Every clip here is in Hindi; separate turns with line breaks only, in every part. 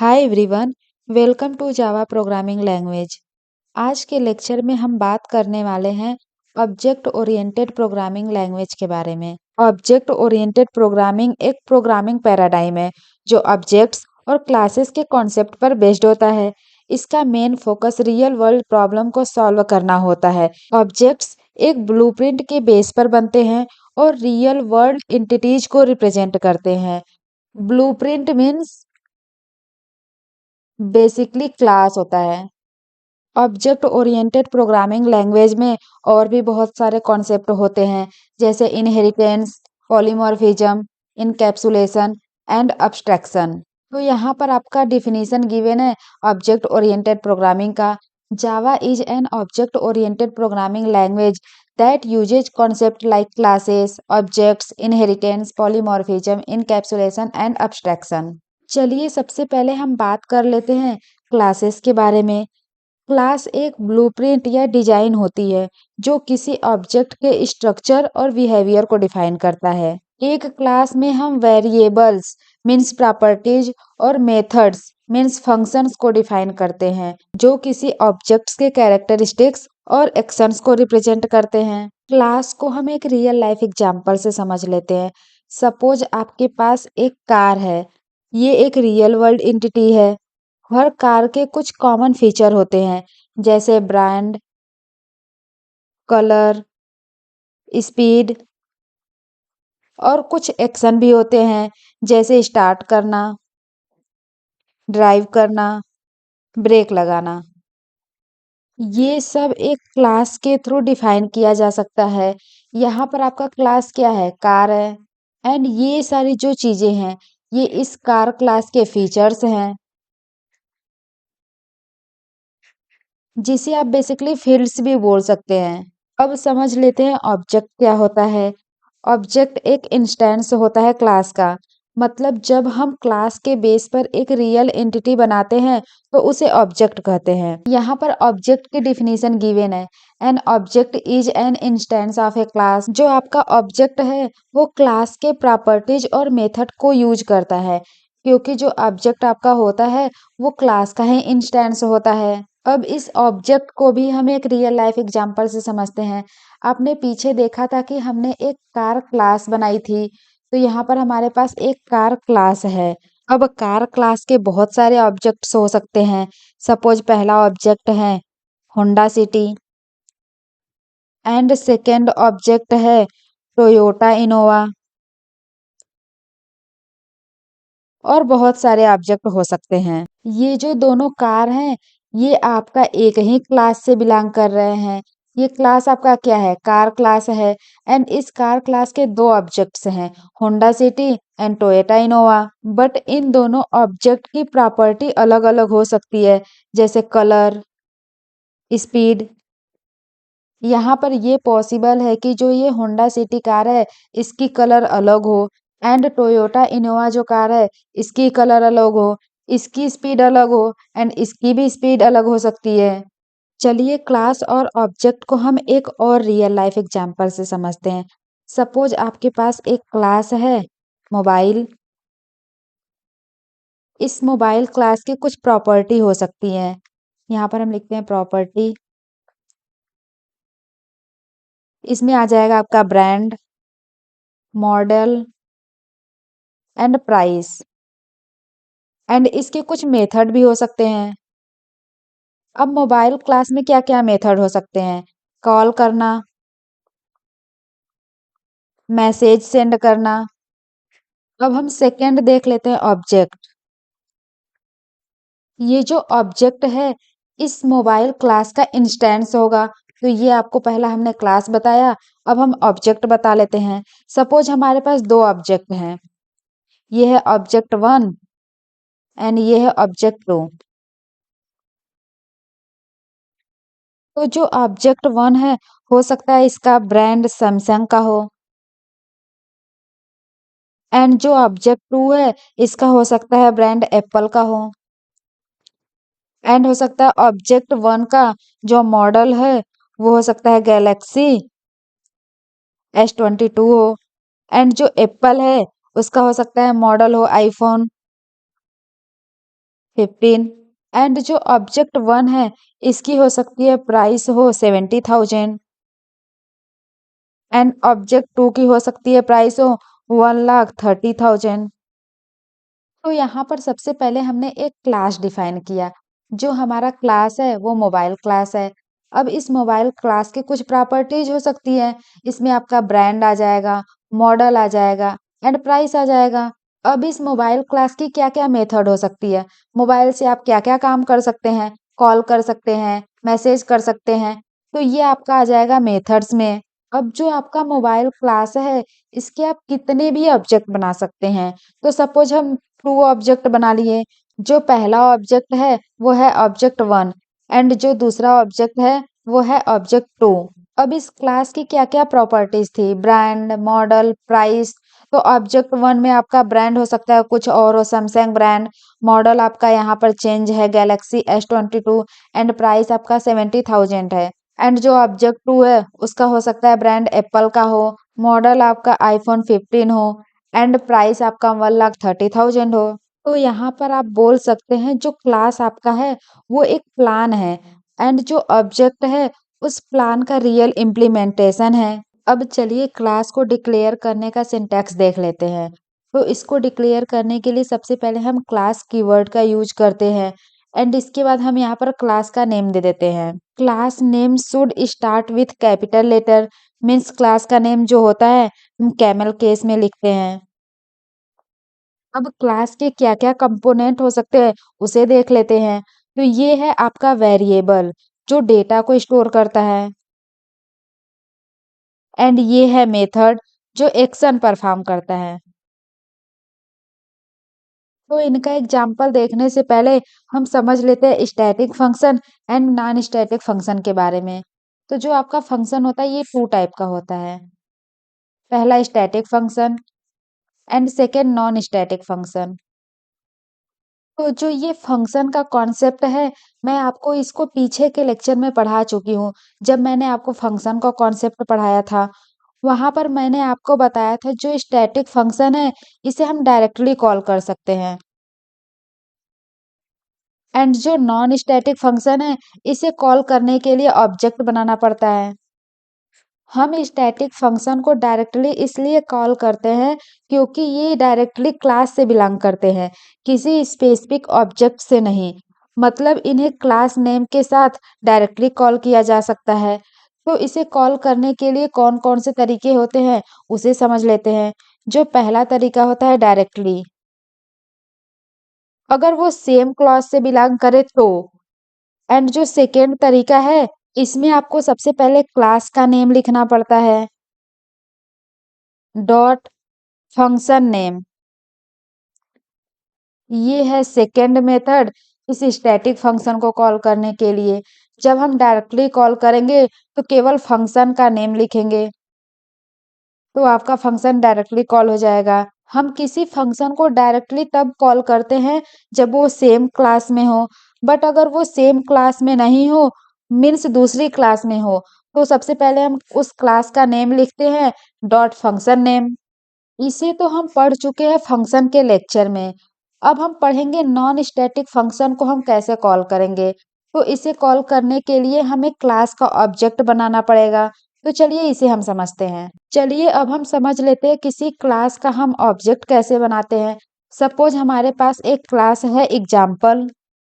Hi everyone, welcome to Java programming language. आज के लेक्चर में हम बात करने वाले हैं ऑब्जेक्ट ओरिएंटेड प्रोग्रामिंग लैंग्वेज के बारे में। ऑब्जेक्ट ओरिएंटेड प्रोग्रामिंग एक प्रोग्रामिंग पैराडाइम है जो ऑब्जेक्ट्स और क्लासेस के कॉन्सेप्ट पर बेस्ड होता है। इसका main focus real world problem को सॉल्व करना होता है। ऑब्जेक्ट्स एक ब्लूप्रिंट के बेस पर बनते हैं और रियल वर्ल्ड एंटिटीज को रिप्रेजेंट करते हैं। ब्लूप्रिंट मीन्स बेसिकली क्लास होता है। ऑब्जेक्ट ओरिएंटेड प्रोग्रामिंग लैंग्वेज में और भी बहुत सारे कॉन्सेप्ट होते हैं, जैसे inheritance, polymorphism, encapsulation and abstraction. तो यहाँ पर आपका डिफिनीशन गिवन है ऑब्जेक्ट ओरिएंटेड प्रोग्रामिंग का। Java is an object oriented programming language that uses concepts like classes, objects, inheritance, polymorphism, encapsulation and abstraction। चलिए सबसे पहले हम बात कर लेते हैं क्लासेस के बारे में। क्लास एक ब्लूप्रिंट या डिजाइन होती है जो किसी ऑब्जेक्ट के स्ट्रक्चर और बिहेवियर को डिफाइन करता है। एक क्लास में हम वेरिएबल्स मीन्स प्रॉपर्टीज और मेथड्स मीन्स फंक्शंस को डिफाइन करते हैं जो किसी ऑब्जेक्ट्स के कैरेक्टरिस्टिक्स और एक्शंस को रिप्रेजेंट करते हैं। क्लास को हम एक रियल लाइफ एग्जांपल से समझ लेते हैं। सपोज आपके पास एक कार है। ये एक रियल वर्ल्ड एंटिटी है। हर कार के कुछ कॉमन फीचर होते हैं, जैसे ब्रांड, कलर, स्पीड और कुछ एक्शन भी होते हैं, जैसे स्टार्ट करना, ड्राइव करना, ब्रेक लगाना। ये सब एक क्लास के थ्रू डिफाइन किया जा सकता है। यहाँ पर आपका क्लास क्या है? कार है। एंड ये सारी जो चीजें हैं, ये इस कार क्लास के फीचर्स हैं, जिसे आप बेसिकली फील्ड्स भी बोल सकते हैं। अब समझ लेते हैं ऑब्जेक्ट क्या होता है। ऑब्जेक्ट एक इंस्टेंस होता है क्लास का। मतलब जब हम क्लास के बेस पर एक रियल एंटिटी बनाते हैं तो उसे ऑब्जेक्ट कहते हैं। यहाँ पर ऑब्जेक्ट की डिफिनीशन गिवन है। An object is an instance of A class. जो आपका ऑब्जेक्ट है वो क्लास के प्रॉपर्टीज और मेथड को यूज करता है, क्योंकि जो ऑब्जेक्ट आपका होता है वो क्लास का ही इंस्टेंस होता है। अब इस ऑब्जेक्ट को भी हम एक रियल लाइफ एग्जांपल से समझते हैं। आपने पीछे देखा था कि हमने एक कार क्लास बनाई थी, तो यहाँ पर हमारे पास एक कार क्लास है। अब कार क्लास के बहुत सारे ऑब्जेक्ट्स हो सकते हैं। सपोज पहला ऑब्जेक्ट है Honda city and second object है टोयोटा इनोवा और बहुत सारे ऑब्जेक्ट हो सकते हैं। ये जो दोनों कार हैं, ये आपका एक ही क्लास से बिलोंग कर रहे हैं। ये क्लास आपका क्या है? कार क्लास है। एंड इस कार क्लास के दो ऑब्जेक्ट्स हैं, Honda city and Toyota Innova. But in दोनों ऑब्जेक्ट की प्रॉपर्टी अलग अलग हो सकती है, जैसे कलर, स्पीड। यहाँ पर ये पॉसिबल है कि जो ये होंडा सिटी कार है इसकी कलर अलग हो, एंड टोयोटा इनोवा जो कार है इसकी कलर अलग हो, इसकी स्पीड अलग हो, एंड इसकी भी स्पीड अलग हो सकती है। चलिए क्लास और ऑब्जेक्ट को हम एक और रियल लाइफ एग्जांपल से समझते हैं। सपोज आपके पास एक क्लास है मोबाइल। इस मोबाइल क्लास की कुछ प्रॉपर्टी हो सकती है। यहाँ पर हम लिखते हैं प्रॉपर्टी। इसमें आ जाएगा आपका brand, model and price. And इसके कुछ मेथड भी हो सकते हैं। अब मोबाइल क्लास में क्या क्या मेथड हो सकते हैं? कॉल करना, मैसेज सेंड करना। अब हम सेकंड देख लेते हैं ऑब्जेक्ट। ये जो ऑब्जेक्ट है इस मोबाइल क्लास का इंस्टेंस होगा। तो ये आपको पहला हमने क्लास बताया। अब हम ऑब्जेक्ट बता लेते हैं। सपोज हमारे पास दो ऑब्जेक्ट हैं। ये है ऑब्जेक्ट वन एंड ये है ऑब्जेक्ट टू। तो जो ऑब्जेक्ट वन है, हो सकता है इसका ब्रांड सैमसंग का हो। एंड जो ऑब्जेक्ट टू है इसका हो सकता है ब्रांड एप्पल का हो। एंड हो सकता है ऑब्जेक्ट वन का जो मॉडल है वो हो सकता है गैलेक्सी S22 हो। एंड जो एप्पल है उसका हो सकता है मॉडल हो आईफोन 15। एंड जो ऑब्जेक्ट 1 है इसकी हो सकती है प्राइस हो 70,000 एंड ऑब्जेक्ट 2 की हो सकती है प्राइस हो 1,30,000। तो यहाँ पर सबसे पहले हमने एक क्लास डिफाइन किया। जो हमारा क्लास है वो मोबाइल क्लास है। अब इस मोबाइल क्लास की कुछ प्रॉपर्टीज हो सकती है। इसमें आपका ब्रांड आ जाएगा, मॉडल आ जाएगा एंड प्राइस आ जाएगा। अब इस मोबाइल क्लास की क्या-क्या मेथड हो सकती है? मोबाइल से आप क्या-क्या काम कर सकते हैं? कॉल कर सकते हैं, मैसेज कर सकते हैं। तो ये आपका आ जाएगा मेथड्स में। अब जो आपका मोबाइल क्लास है, इसके आप कितने भी ऑब्जेक्ट बना सकते हैं। तो सपोज हम 2 ऑब्जेक्ट बना लिए। जो पहला ऑब्जेक्ट है वो है ऑब्जेक्ट 1 एंड जो दूसरा ऑब्जेक्ट है वो है ऑब्जेक्ट 2। अब इस क्लास की क्या-क्या प्रॉपर्टीज थी? Brand, model, price. तो ऑब्जेक्ट 1 में आपका ब्रांड हो सकता है कुछ और हो, सैमसंग ब्रांड। मॉडल आपका यहाँ पर चेंज है गैलेक्सी S22 एंड प्राइस आपका 70,000 है। एंड जो ऑब्जेक्ट 2 है उसका हो सकता है ब्रांड एप्पल का हो, मॉडल आपका आईफोन 15 हो एंड प्राइस आपका 1,30,000 हो। तो यहाँ पर आप बोल सकते हैं जो क्लास आपका है वो एक प्लान है एंड जो ऑब्जेक्ट है उस प्लान का रियल इम्प्लीमेंटेशन है। अब चलिए क्लास को डिक्लेयर करने का सिंटैक्स देख लेते हैं। तो इसको डिक्लेयर करने के लिए सबसे पहले हम क्लास कीवर्ड का यूज करते हैं एंड इसके बाद हम यहाँ पर क्लास का नेम दे देते हैं। Class name should start with capital letter. Means class का नेम जो होता है हम कैमल केस में लिखते हैं। अब क्लास के क्या-क्या कंपोनेंट हो सकते हैं उसे देख लेते हैं। तो ये है आपका वेरिएबल जो डेटा को स्टोर करता है एंड ये है मेथड जो एक्शन परफॉर्म करता है। तो इनका एग्जाम्पल देखने से पहले हम समझ लेते हैं static function and non static function के बारे में। तो जो आपका फंक्शन होता है ये 2 टाइप का होता है। पहला static function and second non static function. तो जो ये फंक्शन का कॉन्सेप्ट है, मैं आपको इसको पीछे के लेक्चर में पढ़ा चुकी हूँ। जब मैंने आपको फंक्शन का कॉन्सेप्ट पढ़ाया था, वहाँ पर मैंने आपको बताया था जो स्टैटिक फंक्शन है, इसे हम डायरेक्टली कॉल कर सकते हैं एंड जो नॉन स्टैटिक फंक्शन है, इसे कॉल करने के लिए ऑब्जेक्ट बनाना पड़ता है। हम स्टैटिक फंक्शन को डायरेक्टली इसलिए कॉल करते हैं क्योंकि ये डायरेक्टली क्लास से बिलोंग करते हैं, किसी स्पेसिफिक ऑब्जेक्ट से नहीं। मतलब इन्हें क्लास नेम के साथ डायरेक्टली कॉल किया जा सकता है। तो इसे कॉल करने के लिए कौन-कौन से तरीके होते हैं, उसे समझ लेते हैं। जो पहला तरीका होता है डायरेक्टली, अगर वो सेम क्लॉज से बिलोंग करे तो। एंड जो सेकंड तरीका है, इसमें आपको सबसे पहले क्लास का नेम लिखना पड़ता है। डॉट फंक्शन नेम, ये है सेकंड मेथड इस स्टैटिक फंक्शन को कॉल करने के लिए। जब हम डायरेक्टली कॉल करेंगे तो केवल फंक्शन का नेम लिखेंगे तो आपका फंक्शन डायरेक्टली कॉल हो जाएगा। हम किसी फंक्शन को डायरेक्टली तब कॉल करते हैं जब वो सेम क्लास में हो। बट अगर वो सेम क्लास में नहीं हो, मीन्स दूसरी क्लास में हो, तो सबसे पहले हम उस क्लास का नेम लिखते हैं डॉट फंक्शन नेम। इसे तो हम पढ़ चुके हैं फंक्शन के लेक्चर में। अब हम पढ़ेंगे नॉन स्टैटिक फंक्शन को हम कैसे कॉल करेंगे। तो इसे कॉल करने के लिए हमें क्लास का ऑब्जेक्ट बनाना पड़ेगा। तो चलिए इसे हम समझते हैं। चलिए अब हम समझ लेते हैं किसी क्लास का हम ऑब्जेक्ट कैसे बनाते हैं। सपोज हमारे पास एक क्लास है एग्जाम्पल।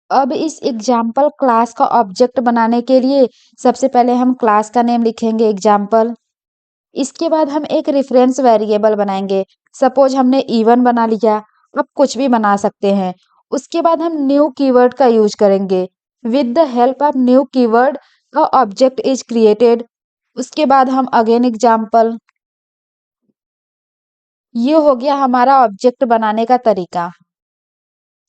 अब इस एग्जाम्पल क्लास का ऑब्जेक्ट बनाने के लिए सबसे पहले हम क्लास का नेम लिखेंगे एग्जाम्पल। इसके बाद हम एक रेफरेंस वेरिएबल बनाएंगे। सपोज हमने इवन बना लिया, आप कुछ भी बना सकते हैं। उसके बाद हम न्यू कीवर्ड का यूज करेंगे। With the help of new keyword a object is created. उसके बाद हम अगेन एग्जाम्पल। ये हो गया हमारा ऑब्जेक्ट बनाने का तरीका।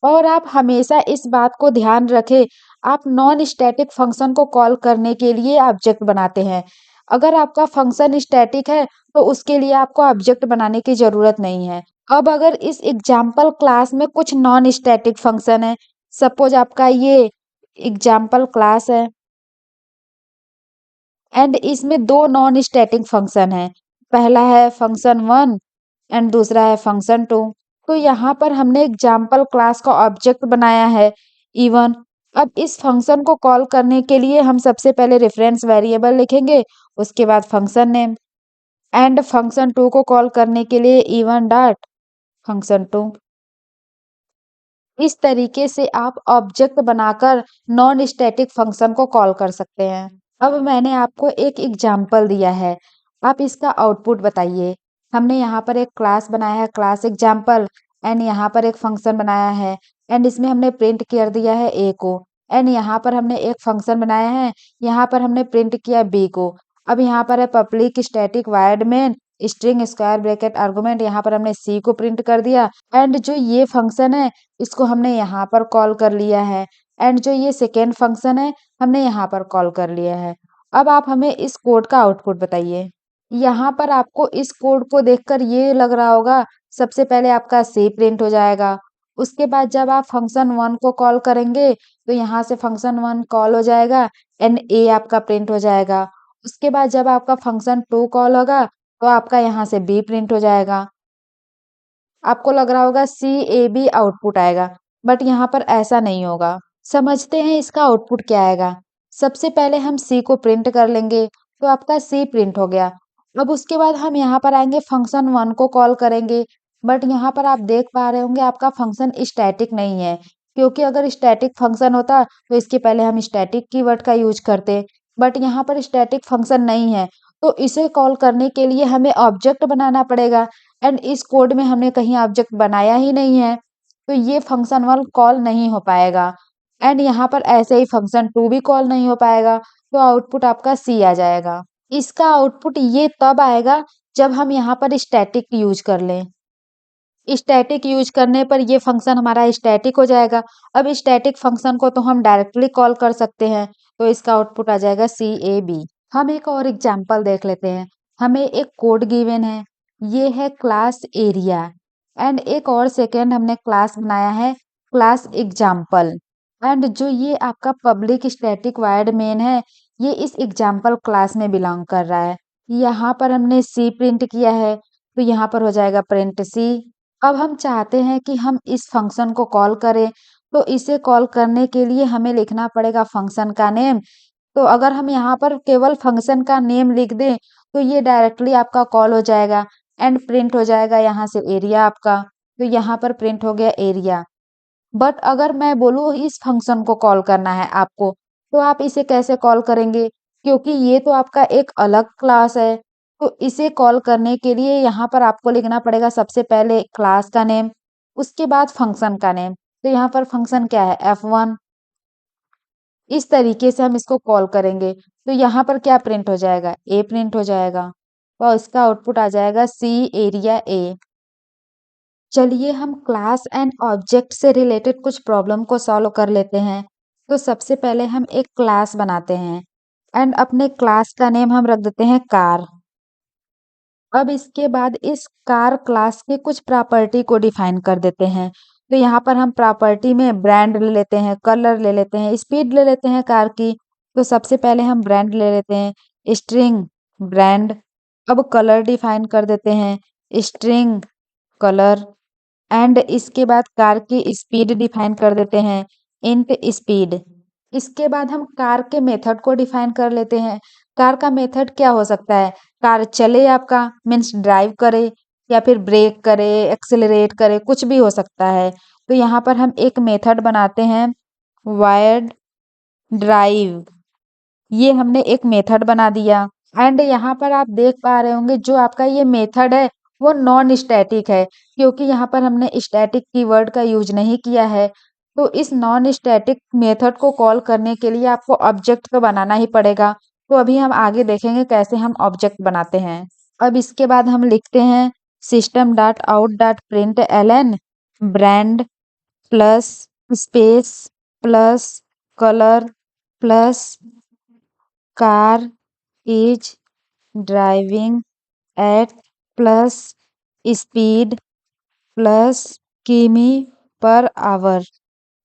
और आप हमेशा इस बात को ध्यान रखें, आप नॉन स्टैटिक फंक्शन को कॉल करने के लिए ऑब्जेक्ट बनाते हैं। अगर आपका फंक्शन स्टैटिक है, तो उसके लिए आपको ऑब्जेक्ट बनाने की ज़रूरत नहीं है। अब अगर इस एग्जाम्पल क्लास में कुछ नॉन स्टैटिक फंक्शन है, सपोज आपका ये एग्जाम्पल क्लास है एंड इसमें 2 नॉन स्टैटिक फंक्शन हैं। पहला है फंक्शन 1 एंड दूसरा है फंक्शन 2। तो यहाँ पर हमने एग्जाम्पल क्लास का ऑब्जेक्ट बनाया है इवन। अब इस फंक्शन को कॉल करने के लिए हम सबसे पहले रेफरेंस वेरिएबल लिखेंगे, उसके बाद function name and function two को कॉल करने के लिए इवन डॉट फंक्शन टू। इस तरीके से आप ऑब्जेक्ट बनाकर नॉन स्टैटिक फंक्शन को कॉल कर सकते हैं। अब मैंने आपको एक एग्जाम्पल दिया है, आप इसका आउटपुट बताइए। हमने यहाँ पर एक क्लास बनाया है, क्लास एग्जाम्पल, एंड यहाँ पर एक फंक्शन बनाया है एंड इसमें हमने प्रिंट कर दिया है ए को, एंड यहाँ पर हमने एक फंक्शन बनाया है, यहाँ पर हमने प्रिंट किया बी को। अब यहाँ पर है public static wide main string square bracket argument, यहाँ पर हमने सी को प्रिंट कर दिया एंड जो ये फंक्शन है इसको हमने यहाँ पर कॉल कर लिया है एंड जो ये सेकेंड फंक्शन है हमने यहाँ पर कॉल कर लिया है। अब आप हमें इस कोड का आउटपुट बताइए। यहाँ पर आपको इस कोड को देखकर ये लग रहा होगा, सबसे पहले आपका सी प्रिंट हो जाएगा, उसके बाद जब आप फंक्शन वन को कॉल करेंगे तो यहाँ से फंक्शन वन कॉल हो जाएगा एंड ए आपका प्रिंट हो जाएगा। उसके बाद जब आपका फंक्शन टू कॉल होगा तो आपका यहाँ से बी प्रिंट हो जाएगा। आपको लग रहा होगा सी ए बी आउटपुट आएगा, बट यहाँ पर ऐसा नहीं होगा। समझते हैं इसका आउटपुट क्या आएगा। सबसे पहले हम सी को प्रिंट कर लेंगे तो आपका सी प्रिंट हो गया। अब उसके बाद हम यहाँ पर आएंगे फंक्शन वन को कॉल करेंगे, बट यहाँ पर आप देख पा रहे होंगे आपका फंक्शन स्टैटिक नहीं है, क्योंकि अगर स्टैटिक फंक्शन होता तो इसके पहले हम स्टैटिक कीवर्ड का यूज करते, बट यहाँ पर स्टैटिक फंक्शन नहीं है तो इसे कॉल करने के लिए हमें ऑब्जेक्ट बनाना पड़ेगा एंड इस कोड में हमने कहीं ऑब्जेक्ट बनाया ही नहीं है, तो ये फंक्शन वन कॉल नहीं हो पाएगा एंड यहाँ पर ऐसे ही फंक्शन टू भी कॉल नहीं हो पाएगा, तो आउटपुट आपका सी आ जाएगा। इसका आउटपुट ये तब आएगा जब हम यहाँ पर स्टैटिक यूज कर लें। स्टैटिक यूज करने पर ये फंक्शन हमारा स्टैटिक हो जाएगा। अब स्टैटिक फंक्शन को तो हम डायरेक्टली कॉल कर सकते हैं, तो इसका आउटपुट आ जाएगा सी ए बी। हम एक और एग्जाम्पल देख लेते हैं। हमें एक कोड गिवन है, ये है क्लास एरिया एंड एक और सेकेंड हमने क्लास बनाया है क्लास एग्जाम्पल एंड जो ये आपका पब्लिक स्टैटिक वायड मेन है ये इस एग्जाम्पल क्लास में बिलोंग कर रहा है। यहाँ पर हमने सी प्रिंट किया है तो यहाँ पर हो जाएगा प्रिंट सी। अब हम चाहते हैं कि हम इस फंक्शन को कॉल करें, तो इसे कॉल करने के लिए हमें लिखना पड़ेगा फंक्शन का नेम। तो अगर हम यहाँ पर केवल फंक्शन का नेम लिख दें तो ये डायरेक्टली आपका कॉल हो जाएगा एंड प्रिंट हो जाएगा यहाँ से एरिया आपका, तो यहाँ पर प्रिंट हो गया एरिया। बट अगर मैं बोलूँ इस फंक्शन को कॉल करना है आपको, तो आप इसे कैसे कॉल करेंगे, क्योंकि ये तो आपका एक अलग क्लास है। तो इसे कॉल करने के लिए यहाँ पर आपको लिखना पड़ेगा सबसे पहले क्लास का नेम, उसके बाद फंक्शन का नेम। तो यहाँ पर फंक्शन क्या है F1। इस तरीके से हम इसको कॉल करेंगे तो यहाँ पर क्या प्रिंट हो जाएगा, ए प्रिंट हो जाएगा और इसका आउटपुट आ जाएगा सी एरिया ए। चलिए हम क्लास एंड ऑब्जेक्ट से रिलेटेड कुछ प्रॉब्लम को सॉल्व कर लेते हैं। तो सबसे पहले हम एक क्लास बनाते हैं एंड अपने क्लास का नेम हम रख देते हैं कार। अब इसके बाद इस कार क्लास के कुछ प्रॉपर्टी को डिफाइन कर देते हैं। तो यहाँ पर हम प्रॉपर्टी में ब्रांड ले लेते हैं, कलर ले लेते हैं, स्पीड ले लेते हैं कार की। तो सबसे पहले हम ब्रांड ले लेते हैं स्ट्रिंग ब्रांड। अब कलर डिफाइन कर देते हैं स्ट्रिंग कलर एंड इसके बाद कार की स्पीड डिफाइन कर देते हैं इंट स्पीड। इसके बाद हम कार के मेथड को डिफाइन कर लेते हैं। कार का मेथड क्या हो सकता है, कार चले आपका मीन्स ड्राइव करे या फिर ब्रेक करे एक्सेलरेट करे, कुछ भी हो सकता है। तो यहाँ पर हम एक मेथड बनाते हैं वायर्ड ड्राइव, ये हमने एक मेथड बना दिया एंड यहाँ पर आप देख पा रहे होंगे जो आपका ये मेथड है वो नॉन स्टैटिक है, क्योंकि यहाँ पर हमने स्टैटिक कीवर्ड का यूज नहीं किया है। तो इस नॉन स्टैटिक मेथड को कॉल करने के लिए आपको ऑब्जेक्ट तो बनाना ही पड़ेगा। तो अभी हम आगे देखेंगे कैसे हम ऑब्जेक्ट बनाते हैं। अब इसके बाद हम लिखते हैं system dot out dot print Elon brand plus space plus colour plus car is driving at plus speed plus किमी पर आवर।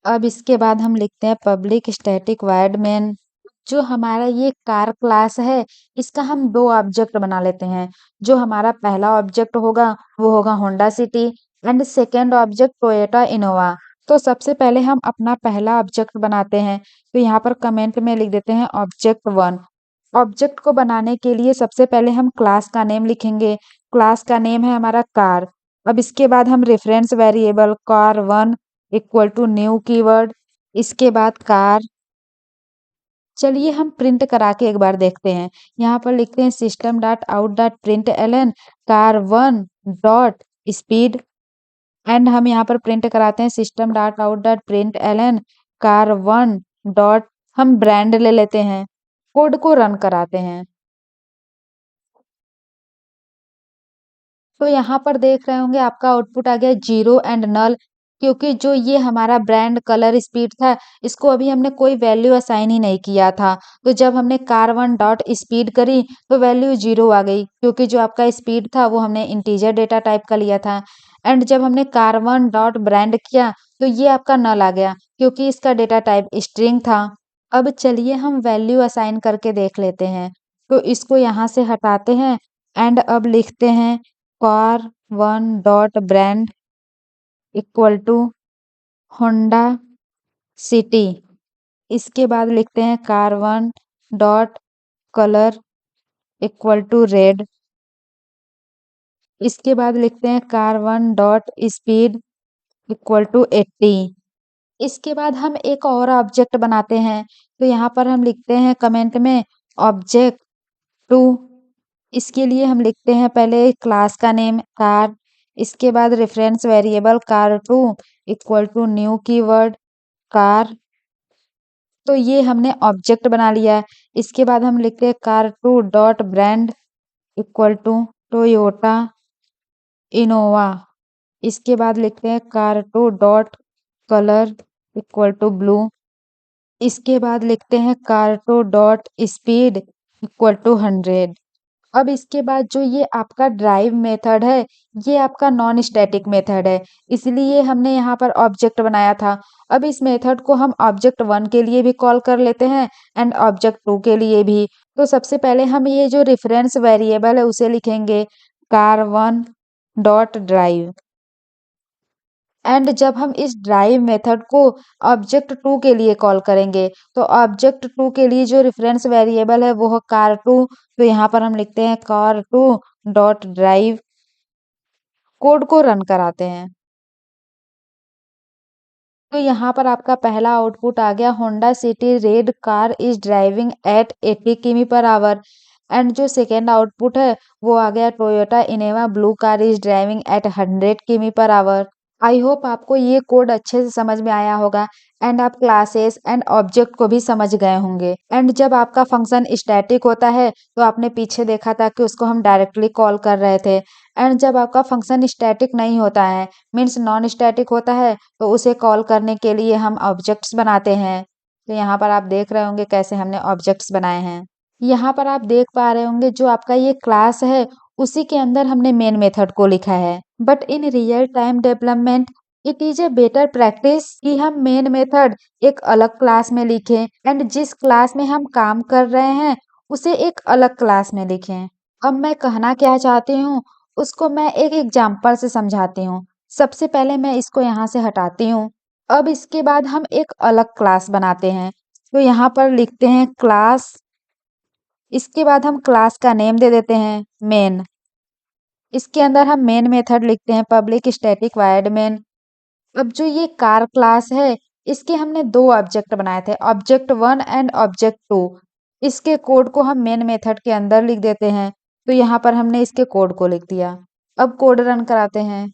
अब इसके बाद हम लिखते हैं पब्लिक स्टैटिक वायड मेन। जो हमारा ये कार क्लास है इसका हम दो ऑब्जेक्ट बना लेते हैं। जो हमारा पहला ऑब्जेक्ट होगा वो होगा Honda city and second object Toyota Innova. तो सबसे पहले हम अपना पहला ऑब्जेक्ट बनाते हैं। तो यहाँ पर कमेंट में लिख देते हैं ऑब्जेक्ट 1। ऑब्जेक्ट को बनाने के लिए सबसे पहले हम क्लास का नेम लिखेंगे। क्लास का नेम है हमारा कार। अब इसके बाद हम reference variable car1 equal to new keyword. इसके बाद कार, चलिए हम प्रिंट करा के एक बार देखते हैं। यहाँ पर लिखते हैं system dot out dot print Elon car1 dot speed. And हम यहाँ पर प्रिंट कराते हैं system dot out dot print Elon car1 dot, हम ब्रांड ले लेते हैं। कोड को रन कराते हैं। तो यहाँ पर देख रहे होंगे आपका आउटपुट आ गया 0 एंड नल, क्योंकि जो ये हमारा ब्रांड कलर स्पीड था, इसको अभी हमने कोई वैल्यू असाइन ही नहीं किया था। तो जब हमने car1 डॉट स्पीड करी तो वैल्यू 0 आ गई, क्योंकि जो आपका स्पीड था वो हमने इंटीजर डेटा टाइप का लिया था। एंड जब हमने car1 डॉट ब्रांड किया तो ये आपका नल आ गया, क्योंकि इसका डेटा टाइप स्ट्रिंग था। अब चलिए हम वैल्यू असाइन करके देख लेते हैं। तो इसको यहाँ से हटाते हैं एंड अब लिखते हैं car1 dot brand equal to Honda City. इसके बाद लिखते हैं car1 dot colour equal to red. इसके बाद लिखते हैं car1 dot speed equal to 80। इसके बाद हम एक और ऑब्जेक्ट बनाते हैं। तो यहाँ पर हम लिखते हैं कमेंट में ऑब्जेक्ट 2। इसके लिए हम लिखते हैं पहले क्लास का नेम कार, इसके बाद reference variable car2 equal to new keyword car. तो ये हमने ऑब्जेक्ट बना लिया है। इसके बाद हम लिखते हैं car2 dot brand equal to Toyota Innova. इसके बाद लिखते हैं car2 dot colour equal to blue. इसके बाद लिखते हैं car2 dot speed equal to 100। अब इसके बाद जो ये आपका ड्राइव मेथड है, ये आपका नॉन स्टैटिक मेथड है, इसलिए हमने यहाँ पर ऑब्जेक्ट बनाया था। अब इस मेथड को हम ऑब्जेक्ट 1 के लिए भी कॉल कर लेते हैं एंड ऑब्जेक्ट 2 के लिए भी। तो सबसे पहले हम ये जो रेफरेंस वेरिएबल है उसे लिखेंगे car1 डॉट ड्राइव। एंड जब हम इस ड्राइव मेथड को ऑब्जेक्ट 2 के लिए कॉल करेंगे, तो ऑब्जेक्ट 2 के लिए जो रेफरेंस वेरिएबल है वो है car2। तो यहाँ पर हम लिखते हैं car2 डॉट ड्राइव। कोड को रन कराते हैं। तो यहाँ पर आपका पहला आउटपुट आ गया Honda City red car is driving at 80 किमी पर आवर। एंड जो सेकेंड आउटपुट है वो आ गया Toyota Innova blue car is driving at 100 किमी पर आवर। आई होप आपको ये कोड अच्छे से समझ में आया होगा एंड आप क्लासेस एंड ऑब्जेक्ट को भी समझ गए होंगे। एंड जब आपका फंक्शन स्टैटिक होता है तो आपने पीछे देखा था कि उसको हम डायरेक्टली कॉल कर रहे थे। एंड जब आपका फंक्शन स्टैटिक नहीं होता है, मीन्स नॉन स्टैटिक होता है, तो उसे कॉल करने के लिए हम ऑब्जेक्ट्स बनाते हैं। तो यहाँ पर आप देख रहे होंगे कैसे हमने ऑब्जेक्ट्स बनाए हैं। यहाँ पर आप देख पा रहे होंगे जो आपका ये क्लास है उसी के अंदर हमने मेन मेथड को लिखा है। But in real time development it is a better practice कि हम मेन मेथड एक अलग क्लास में लिखें एंड जिस क्लास में हम काम कर रहे हैं उसे एक अलग क्लास में लिखें। अब मैं कहना क्या चाहती हूँ उसको मैं एक एग्जाम्पल से समझाती हूँ। सबसे पहले मैं इसको यहाँ से हटाती हूँ। अब इसके बाद हम एक अलग क्लास बनाते हैं। तो यहाँ पर लिखते हैं क्लास, इसके बाद हम क्लास का नेम दे देते हैं मेन। इसके अंदर हम मेन मेथड लिखते हैं पब्लिक स्टैटिक वॉइड मेन। अब जो ये कार क्लास है इसके हमने दो ऑब्जेक्ट बनाए थे, ऑब्जेक्ट 1 एंड ऑब्जेक्ट 2। इसके कोड को हम मेन मेथड के अंदर लिख देते हैं। तो यहाँ पर हमने इसके कोड को लिख दिया। अब कोड रन कराते हैं।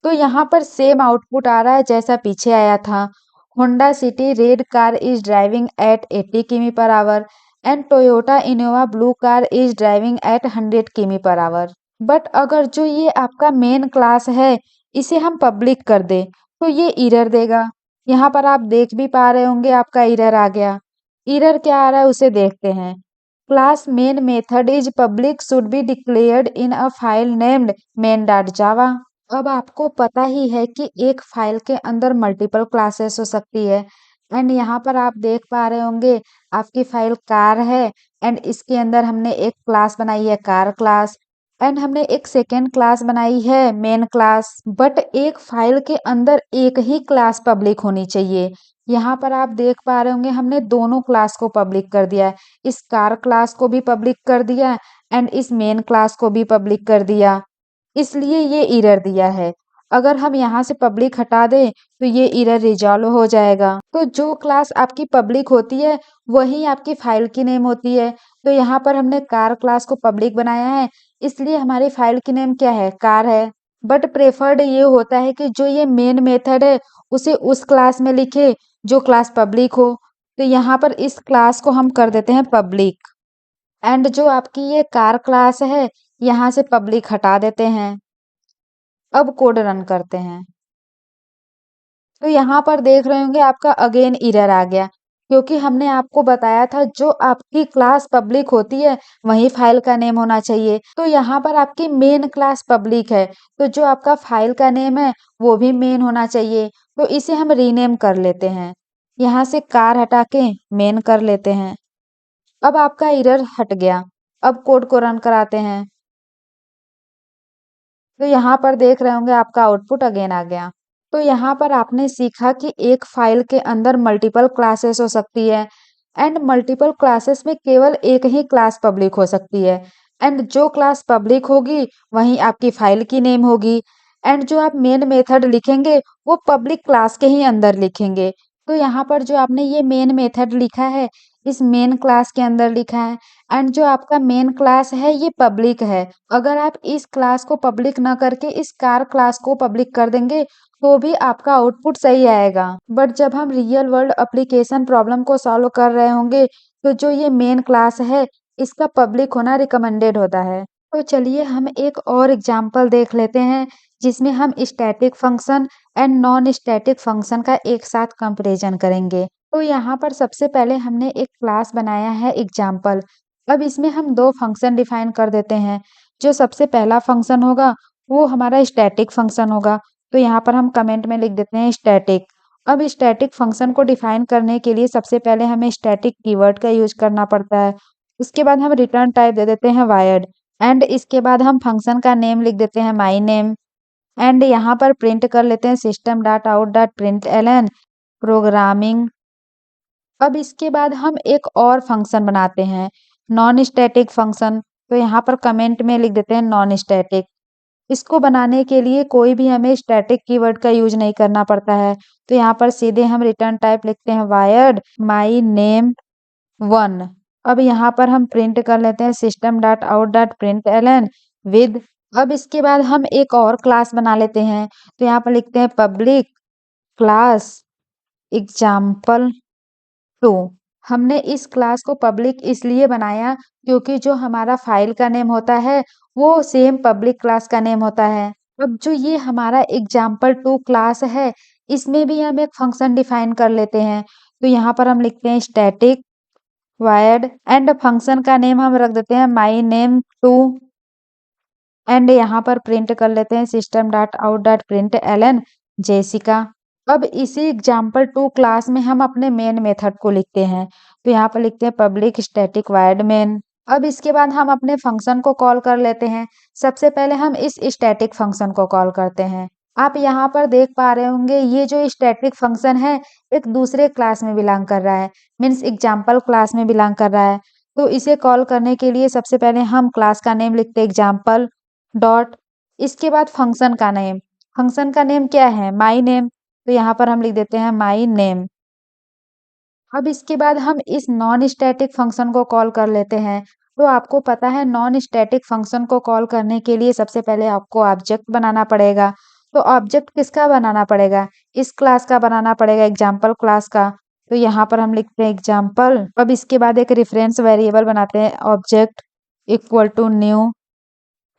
तो यहाँ पर सेम आउटपुट आ रहा है जैसा पीछे आया था। Honda City red car is driving at 80 किमी पर hour and Toyota Innova blue car is driving at 100 किमी पर आवर। बट अगर जो ये आपका मेन क्लास है इसे हम पब्लिक कर दे तो ये एरर देगा। यहाँ पर आप देख भी पा रहे होंगे आपका एरर आ गया। एरर क्या आ रहा है उसे देखते हैं। Class main method is public should be declared in a file named main dot जावा। अब आपको पता ही है कि एक फाइल के अंदर मल्टीपल क्लासेस हो सकती है। एंड यहाँ पर आप देख पा रहे होंगे आपकी फाइल कार है एंड इसके अंदर हमने एक क्लास बनाई है कार क्लास। एंड हमने एक सेकेंड क्लास बनाई है मेन क्लास, बट एक फाइल के अंदर एक ही क्लास पब्लिक होनी चाहिए। यहाँ पर आप देख पा रहे होंगे हमने दोनों क्लास को पब्लिक कर दिया है। इस कार क्लास को भी पब्लिक कर दिया एंड इस मेन क्लास को भी पब्लिक कर दिया, इसलिए ये एरर दिया है। अगर हम यहाँ से पब्लिक हटा दें तो ये एरर रिजॉल्व हो जाएगा। तो जो क्लास आपकी पब्लिक होती है वही आपकी फाइल की नेम होती है। तो यहाँ पर हमने कार क्लास को पब्लिक बनाया है, इसलिए हमारी फाइल की नेम क्या है, कार है। बट प्रेफर्ड ये होता है कि जो ये मेन मेथड है उसे उस क्लास में लिखे जो क्लास पब्लिक हो। तो यहाँ पर इस क्लास को हम कर देते हैं पब्लिक एंड जो आपकी ये कार क्लास है यहाँ से पब्लिक हटा देते हैं। अब कोड रन करते हैं तो यहाँ पर देख रहे होंगे आपका अगेन एरर आ गया, क्योंकि हमने आपको बताया था जो आपकी क्लास पब्लिक होती है वही फाइल का नेम होना चाहिए। तो यहाँ पर आपकी मेन क्लास पब्लिक है, तो जो आपका फाइल का नेम है वो भी मेन होना चाहिए। तो इसे हम रीनेम कर लेते हैं, यहाँ से कार हटा के मेन कर लेते हैं। अब आपका एरर हट गया। अब कोड को रन कराते हैं तो यहाँ पर देख रहे होंगे आपका आउटपुट अगेन आ गया। तो यहाँ पर आपने सीखा कि एक फाइल के अंदर मल्टीपल क्लासेस हो सकती है एंड मल्टीपल क्लासेस में केवल एक ही क्लास पब्लिक हो सकती है एंड जो क्लास पब्लिक होगी वही आपकी फाइल की नेम होगी एंड जो आप मेन मेथड लिखेंगे वो पब्लिक क्लास के ही अंदर लिखेंगे। तो यहाँ पर जो आपने ये मेन मेथड लिखा है इस मेन क्लास के अंदर लिखा है एंड जो आपका मेन क्लास है ये पब्लिक है। अगर आप इस क्लास को पब्लिक ना करके इस कार क्लास को पब्लिक कर देंगे तो भी आपका आउटपुट सही आएगा। बट जब हम रियल वर्ल्ड एप्लीकेशन प्रॉब्लम को सॉल्व कर रहे होंगे तो जो ये मेन क्लास है इसका पब्लिक होना रिकमेंडेड होता है। तो चलिए हम एक और एग्जांपल देख लेते हैं जिसमें हम static function and non static function का एक साथ कंपैरिजन करेंगे। तो यहाँ पर सबसे पहले हमने एक क्लास बनाया है एग्जाम्पल। अब इसमें हम दो फंक्शन डिफाइन कर देते हैं। जो सबसे पहला फंक्शन होगा वो हमारा स्टैटिक फंक्शन होगा। तो यहाँ पर हम कमेंट में लिख देते हैं स्टैटिक। अब स्टैटिक फंक्शन को डिफाइन करने के लिए सबसे पहले हमें स्टैटिक कीवर्ड का यूज करना पड़ता है। उसके बाद हम रिटर्न टाइप दे देते हैं वायर्ड एंड इसके बाद हम फंक्शन का नेम लिख देते हैं माई नेम एंड यहाँ पर प्रिंट कर लेते हैं system dot out dot print Elon programming. अब इसके बाद हम एक और फंक्शन बनाते हैं नॉन स्टैटिक फंक्शन। तो यहाँ पर कमेंट में लिख देते हैं नॉन स्टैटिक। इसको बनाने के लिए कोई भी हमें स्टैटिक कीवर्ड का यूज नहीं करना पड़ता है। तो यहाँ पर सीधे हम रिटर्न टाइप लिखते हैं वायर्ड माई नेम 1। अब यहाँ पर हम प्रिंट कर लेते हैं system dot out dot print Elon with. अब इसके बाद हम एक और क्लास बना लेते हैं। तो यहाँ पर लिखते हैं पब्लिक क्लास एग्जाम्पल 2। हमने इस क्लास को पब्लिक इसलिए बनाया क्योंकि जो हमारा फाइल का नेम होता है वो सेम पब्लिक क्लास का नेम होता है। अब जो ये हमारा एग्जाम्पल 2 क्लास है इसमें भी हम एक फंक्शन डिफाइन कर लेते हैं। तो यहाँ पर हम लिखते हैं स्टैटिक वायर्ड एंड फंक्शन का नेम हम रख देते हैं माई नेम 2 एंड यहाँ पर प्रिंट कर लेते हैं system dot out dot print Elon Jessica. अब इसी एग्जाम्पल 2 क्लास में हम अपने मेन मेथड को लिखते हैं। तो यहाँ पर लिखते हैं पब्लिक स्टैटिक वायर्ड मेन। अब इसके बाद हम अपने फंक्शन को कॉल कर लेते हैं। सबसे पहले हम इस स्टैटिक फंक्शन को कॉल करते हैं। आप यहाँ पर देख पा रहे होंगे ये जो स्टैटिक फंक्शन है एक दूसरे क्लास में बिलोंग कर रहा है, मीन्स एग्जाम्पल क्लास में बिलोंग कर रहा है। तो इसे कॉल करने के लिए सबसे पहले हम क्लास का नेम लिखते हैं एग्जाम्पल डॉट, इसके बाद फंक्शन का नेम। फंक्शन का नेम क्या है, माई नेम। तो यहाँ पर हम लिख देते हैं माई नेम। अब इसके बाद हम इस नॉन स्टैटिक फंक्शन को कॉल कर लेते हैं। तो आपको पता है नॉन स्टैटिक फंक्शन को कॉल करने के लिए सबसे पहले आपको ऑब्जेक्ट बनाना पड़ेगा। तो ऑब्जेक्ट किसका बनाना पड़ेगा, इस क्लास का बनाना पड़ेगा, एग्जाम्पल क्लास का। तो यहाँ पर हम लिखते हैं एग्जाम्पल। अब इसके बाद एक रेफरेंस वेरिएबल बनाते हैं object equal to new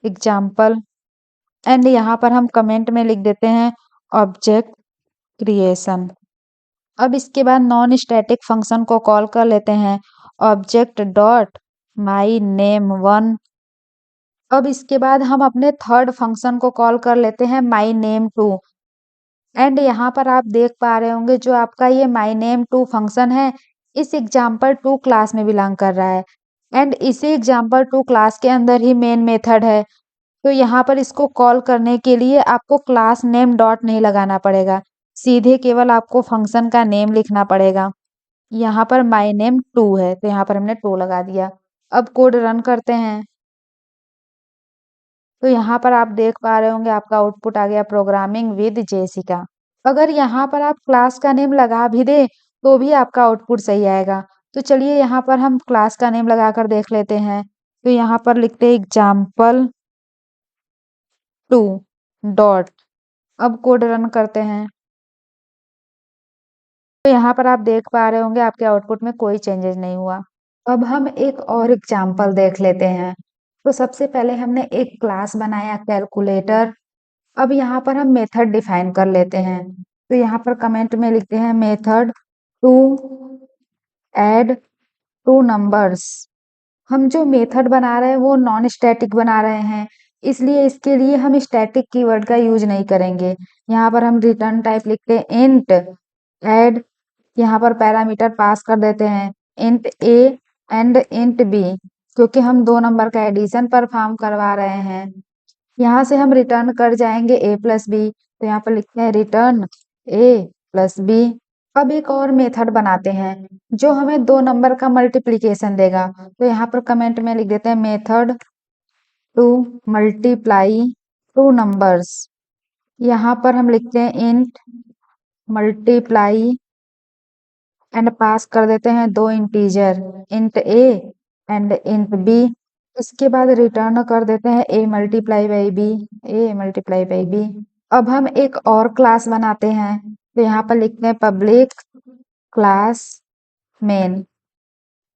example and यहाँ पर हम कमेंट में लिख देते हैं ऑब्जेक्ट क्रिएशन। अब इसके बाद नॉन स्टैटिक फंक्शन को कॉल कर लेते हैं ऑब्जेक्ट डॉट माई नेम 1। अब इसके बाद हम अपने थर्ड फंक्शन को कॉल कर लेते हैं माई नेम 2 एंड यहाँ पर आप देख पा रहे होंगे जो आपका ये माई नेम 2 फंक्शन है इस एग्जाम्पल 2 क्लास में बिलोंग कर रहा है एंड इसी एग्जाम्पल 2 क्लास के अंदर ही मेन मेथड है। तो यहाँ पर इसको कॉल करने के लिए आपको क्लास नेम डॉट नहीं लगाना पड़ेगा, सीधे केवल आपको फंक्शन का नेम लिखना पड़ेगा। यहाँ पर माय नेम 2 है, तो यहाँ पर हमने 2 लगा दिया। अब कोड रन करते हैं। तो यहाँ पर आप देख पा रहे होंगे आपका आउटपुट आ गया प्रोग्रामिंग विद जेसिका। अगर यहाँ पर आप क्लास का नेम लगा भी दें तो भी आपका आउटपुट सही आएगा। तो चलिए यहाँ पर हम क्लास का नेम लगाकर देख लेते हैं। तो यहाँ पर लिखते हैं एग्जाम्पल 2 डॉट। अब कोड रन करते हैं। तो यहाँ पर आप देख पा रहे होंगे आपके आउटपुट में कोई चेंजेस नहीं हुआ। अब हम एक और एग्जाम्पल देख लेते हैं। तो सबसे पहले हमने एक क्लास बनाया कैलकुलेटर। अब यहाँ पर हम मेथड डिफाइन कर लेते हैं। तो यहाँ पर कमेंट में लिखते हैं method to add two numbers. हम जो मेथड बना रहे हैं वो नॉन स्टैटिक बना रहे हैं, इसलिए इसके लिए हम स्टैटिक कीवर्ड का यूज नहीं करेंगे। यहाँ पर हम रिटर्न टाइप लिखते हैं इंट ऐड। यहाँ पर पैरामीटर पास कर देते हैं int A and int b, क्योंकि हम 2 नंबर का एडिशन परफॉर्म करवा रहे हैं। यहाँ से हम रिटर्न कर जाएंगे ए प्लस बी, तो यहाँ पर लिखते हैं रिटर्न ए प्लस बी। अब एक और मेथड बनाते हैं जो हमें 2 नंबर का मल्टीप्लीकेशन देगा। तो यहाँ पर कमेंट में लिख देते हैं method to multiply two numbers. यहाँ पर हम लिखते हैं इंट मल्टीप्लाई एंड पास कर देते हैं 2 integer int A and int B. इसके बाद रिटर्न कर देते हैं A multiply by B, A multiply by B. अब हम एक और क्लास बनाते हैं। तो यहाँ पर लिखते हैं पब्लिक क्लास मेन।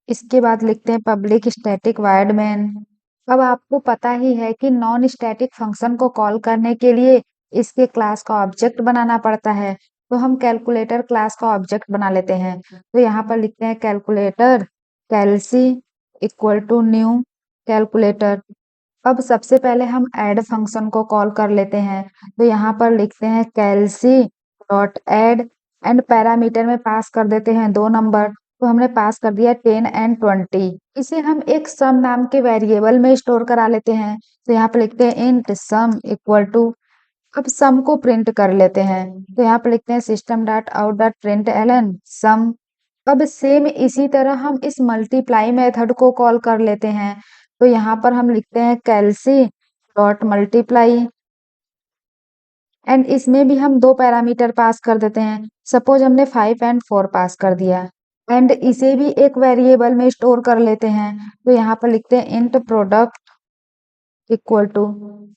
इसके बाद लिखते हैं पब्लिक स्टैटिक वॉइड मेन। अब आपको पता ही है कि नॉन स्टैटिक फंक्शन को कॉल करने के लिए इसके क्लास का ऑब्जेक्ट बनाना पड़ता है। तो हम कैलकुलेटर क्लास का ऑब्जेक्ट बना लेते हैं। तो यहाँ पर लिखते हैं calculator calc equal to new calculator. अब सबसे पहले हम ऐड फंक्शन को कॉल कर लेते हैं। तो यहाँ पर लिखते हैं calc dot add and parameter में पास कर देते हैं 2 नंबर। तो हमने पास कर दिया 10 एंड 20। इसे हम एक सम नाम के वेरिएबल में स्टोर करा लेते हैं। तो यहाँ पे लिखते हैं इंट सम इक्वल टू। अब सम को प्रिंट कर लेते हैं। तो यहाँ पे लिखते हैं system dot out dot print ln sum. अब सेम इसी तरह हम इस मल्टीप्लाई मेथड को कॉल कर लेते हैं। तो यहाँ पर हम लिखते हैं कैलसी डॉट मल्टीप्लाई एंड इसमें भी हम 2 पैरामीटर पास कर देते हैं। सपोज हमने 5 एंड 4 पास कर दिया एंड इसे भी एक वेरिएबल में स्टोर कर लेते हैं। तो यहाँ पर लिखते हैं इंट प्रोडक्ट इक्वल टू।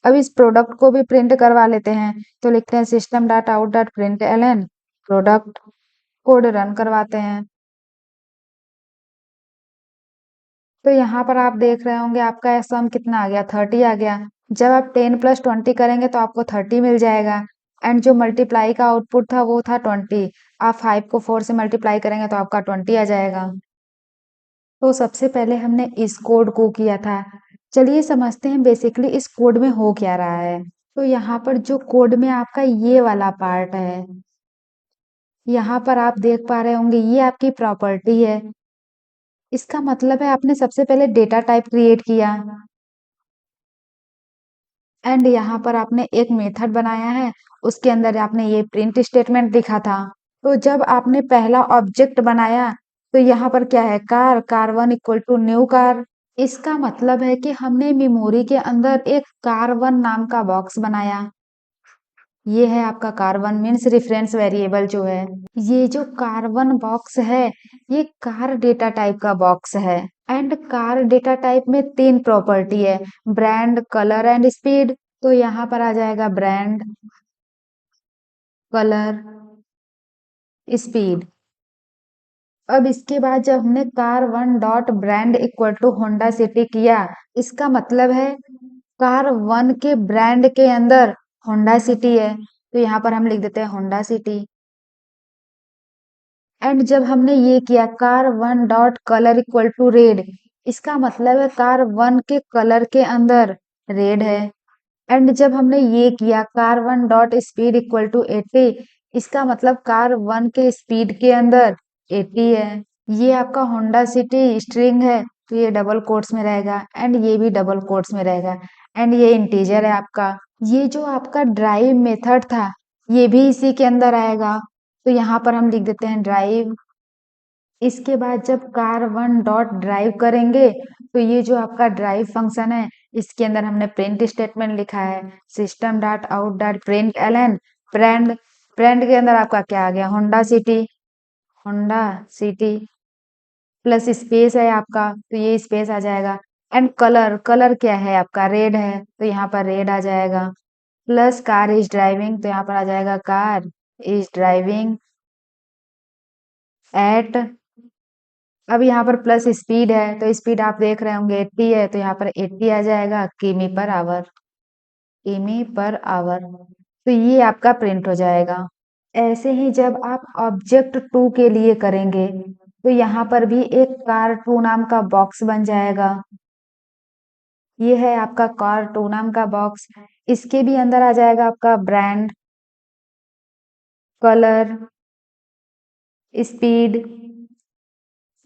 अब इस प्रोडक्ट को भी प्रिंट करवा लेते हैं। तो लिखते हैं system dot out dot print Elon product. Code run करवाते हैं। तो यहाँ पर आप देख रहे होंगे आपका सम कितना आ गया 30 आ गया। जब आप 10 प्लस 20 करेंगे तो आपको 30 मिल जाएगा एंड जो मल्टीप्लाई का आउटपुट था वो था 20। आप 5 को 4 से मल्टीप्लाई करेंगे तो आपका 20 आ जाएगा। तो सबसे पहले हमने इस कोड को किया था। चलिए समझते हैं बेसिकली इस कोड में हो क्या रहा है। तो यहाँ पर जो कोड में आपका ये वाला पार्ट है, यहाँ पर आप देख पा रहे होंगे ये आपकी प्रॉपर्टी है। इसका मतलब है आपने सबसे पहले डेटा टाइप क्रिएट किया एंड यहाँ पर आपने एक मेथड बनाया है, उसके अंदर आपने ये प्रिंट स्टेटमेंट लिखा था। तो जब आपने पहला ऑब्जेक्ट बनाया तो यहाँ पर क्या है कार, कार1 इक्वल टू न्यू कार। इसका मतलब है कि हमने मेमोरी के अंदर एक कार1 नाम का बॉक्स बनाया। ये है आपका कार1 मीन्स रेफरेंस वेरिएबल जो है। ये जो कार1 बॉक्स है ये कार डेटा टाइप का बॉक्स है एंड कार डेटा टाइप में 3 प्रॉपर्टी है ब्रांड, कलर एंड स्पीड। तो यहाँ पर आ जाएगा ब्रांड, कलर, स्पीड। अब इसके बाद जब हमने कार1 dot brand equal to Honda City किया, इसका मतलब है कार1 के ब्रांड के अंदर होंडा सिटी है। तो यहाँ पर हम लिख देते हैं होंडा सिटी। एंड जब हमने ये किया कार1 dot colour equal to red, इसका मतलब है कार1 के कलर के अंदर रेड है। एंड जब हमने ये किया कार1 डॉट स्पीड इक्वल टू 80, इसका मतलब कार1 के स्पीड के अंदर 80 है। ये आपका होंडा सिटी स्ट्रिंग है तो ये डबल कोट्स में रहेगा एंड ये भी डबल कोट्स में रहेगा एंड ये इंटीजर है आपका। ये जो आपका ड्राइव मेथड था ये भी इसी के अंदर आएगा, तो यहाँ पर हम लिख देते हैं ड्राइव। इसके बाद जब car1 डॉट ड्राइव करेंगे तो ये जो आपका ड्राइव फंक्शन है इसके अंदर हमने प्रिंट स्टेटमेंट लिखा है, system dot out dot print Elon. Brand brand के अंदर आपका क्या आ गया, होंडा सिटी प्लस स्पेस है आपका, तो ये स्पेस आ जाएगा। एंड कलर कलर क्या है आपका, रेड है, तो यहाँ पर रेड आ जाएगा। प्लस कार इज ड्राइविंग, तो यहाँ पर आ जाएगा कार इज ड्राइविंग एट। अब यहाँ पर प्लस स्पीड है, तो स्पीड आप देख रहे होंगे 80 है, तो यहाँ पर 80 आ जाएगा किमी पर आवर, किमी पर आवर। तो ये आपका प्रिंट हो जाएगा। ऐसे ही जब आप ऑब्जेक्ट टू के लिए करेंगे तो यहाँ पर भी एक कार टू नाम का बॉक्स बन जाएगा। ये है आपका कार टू नाम का बॉक्स। इसके भी अंदर आ जाएगा आपका ब्रांड, कलर, स्पीड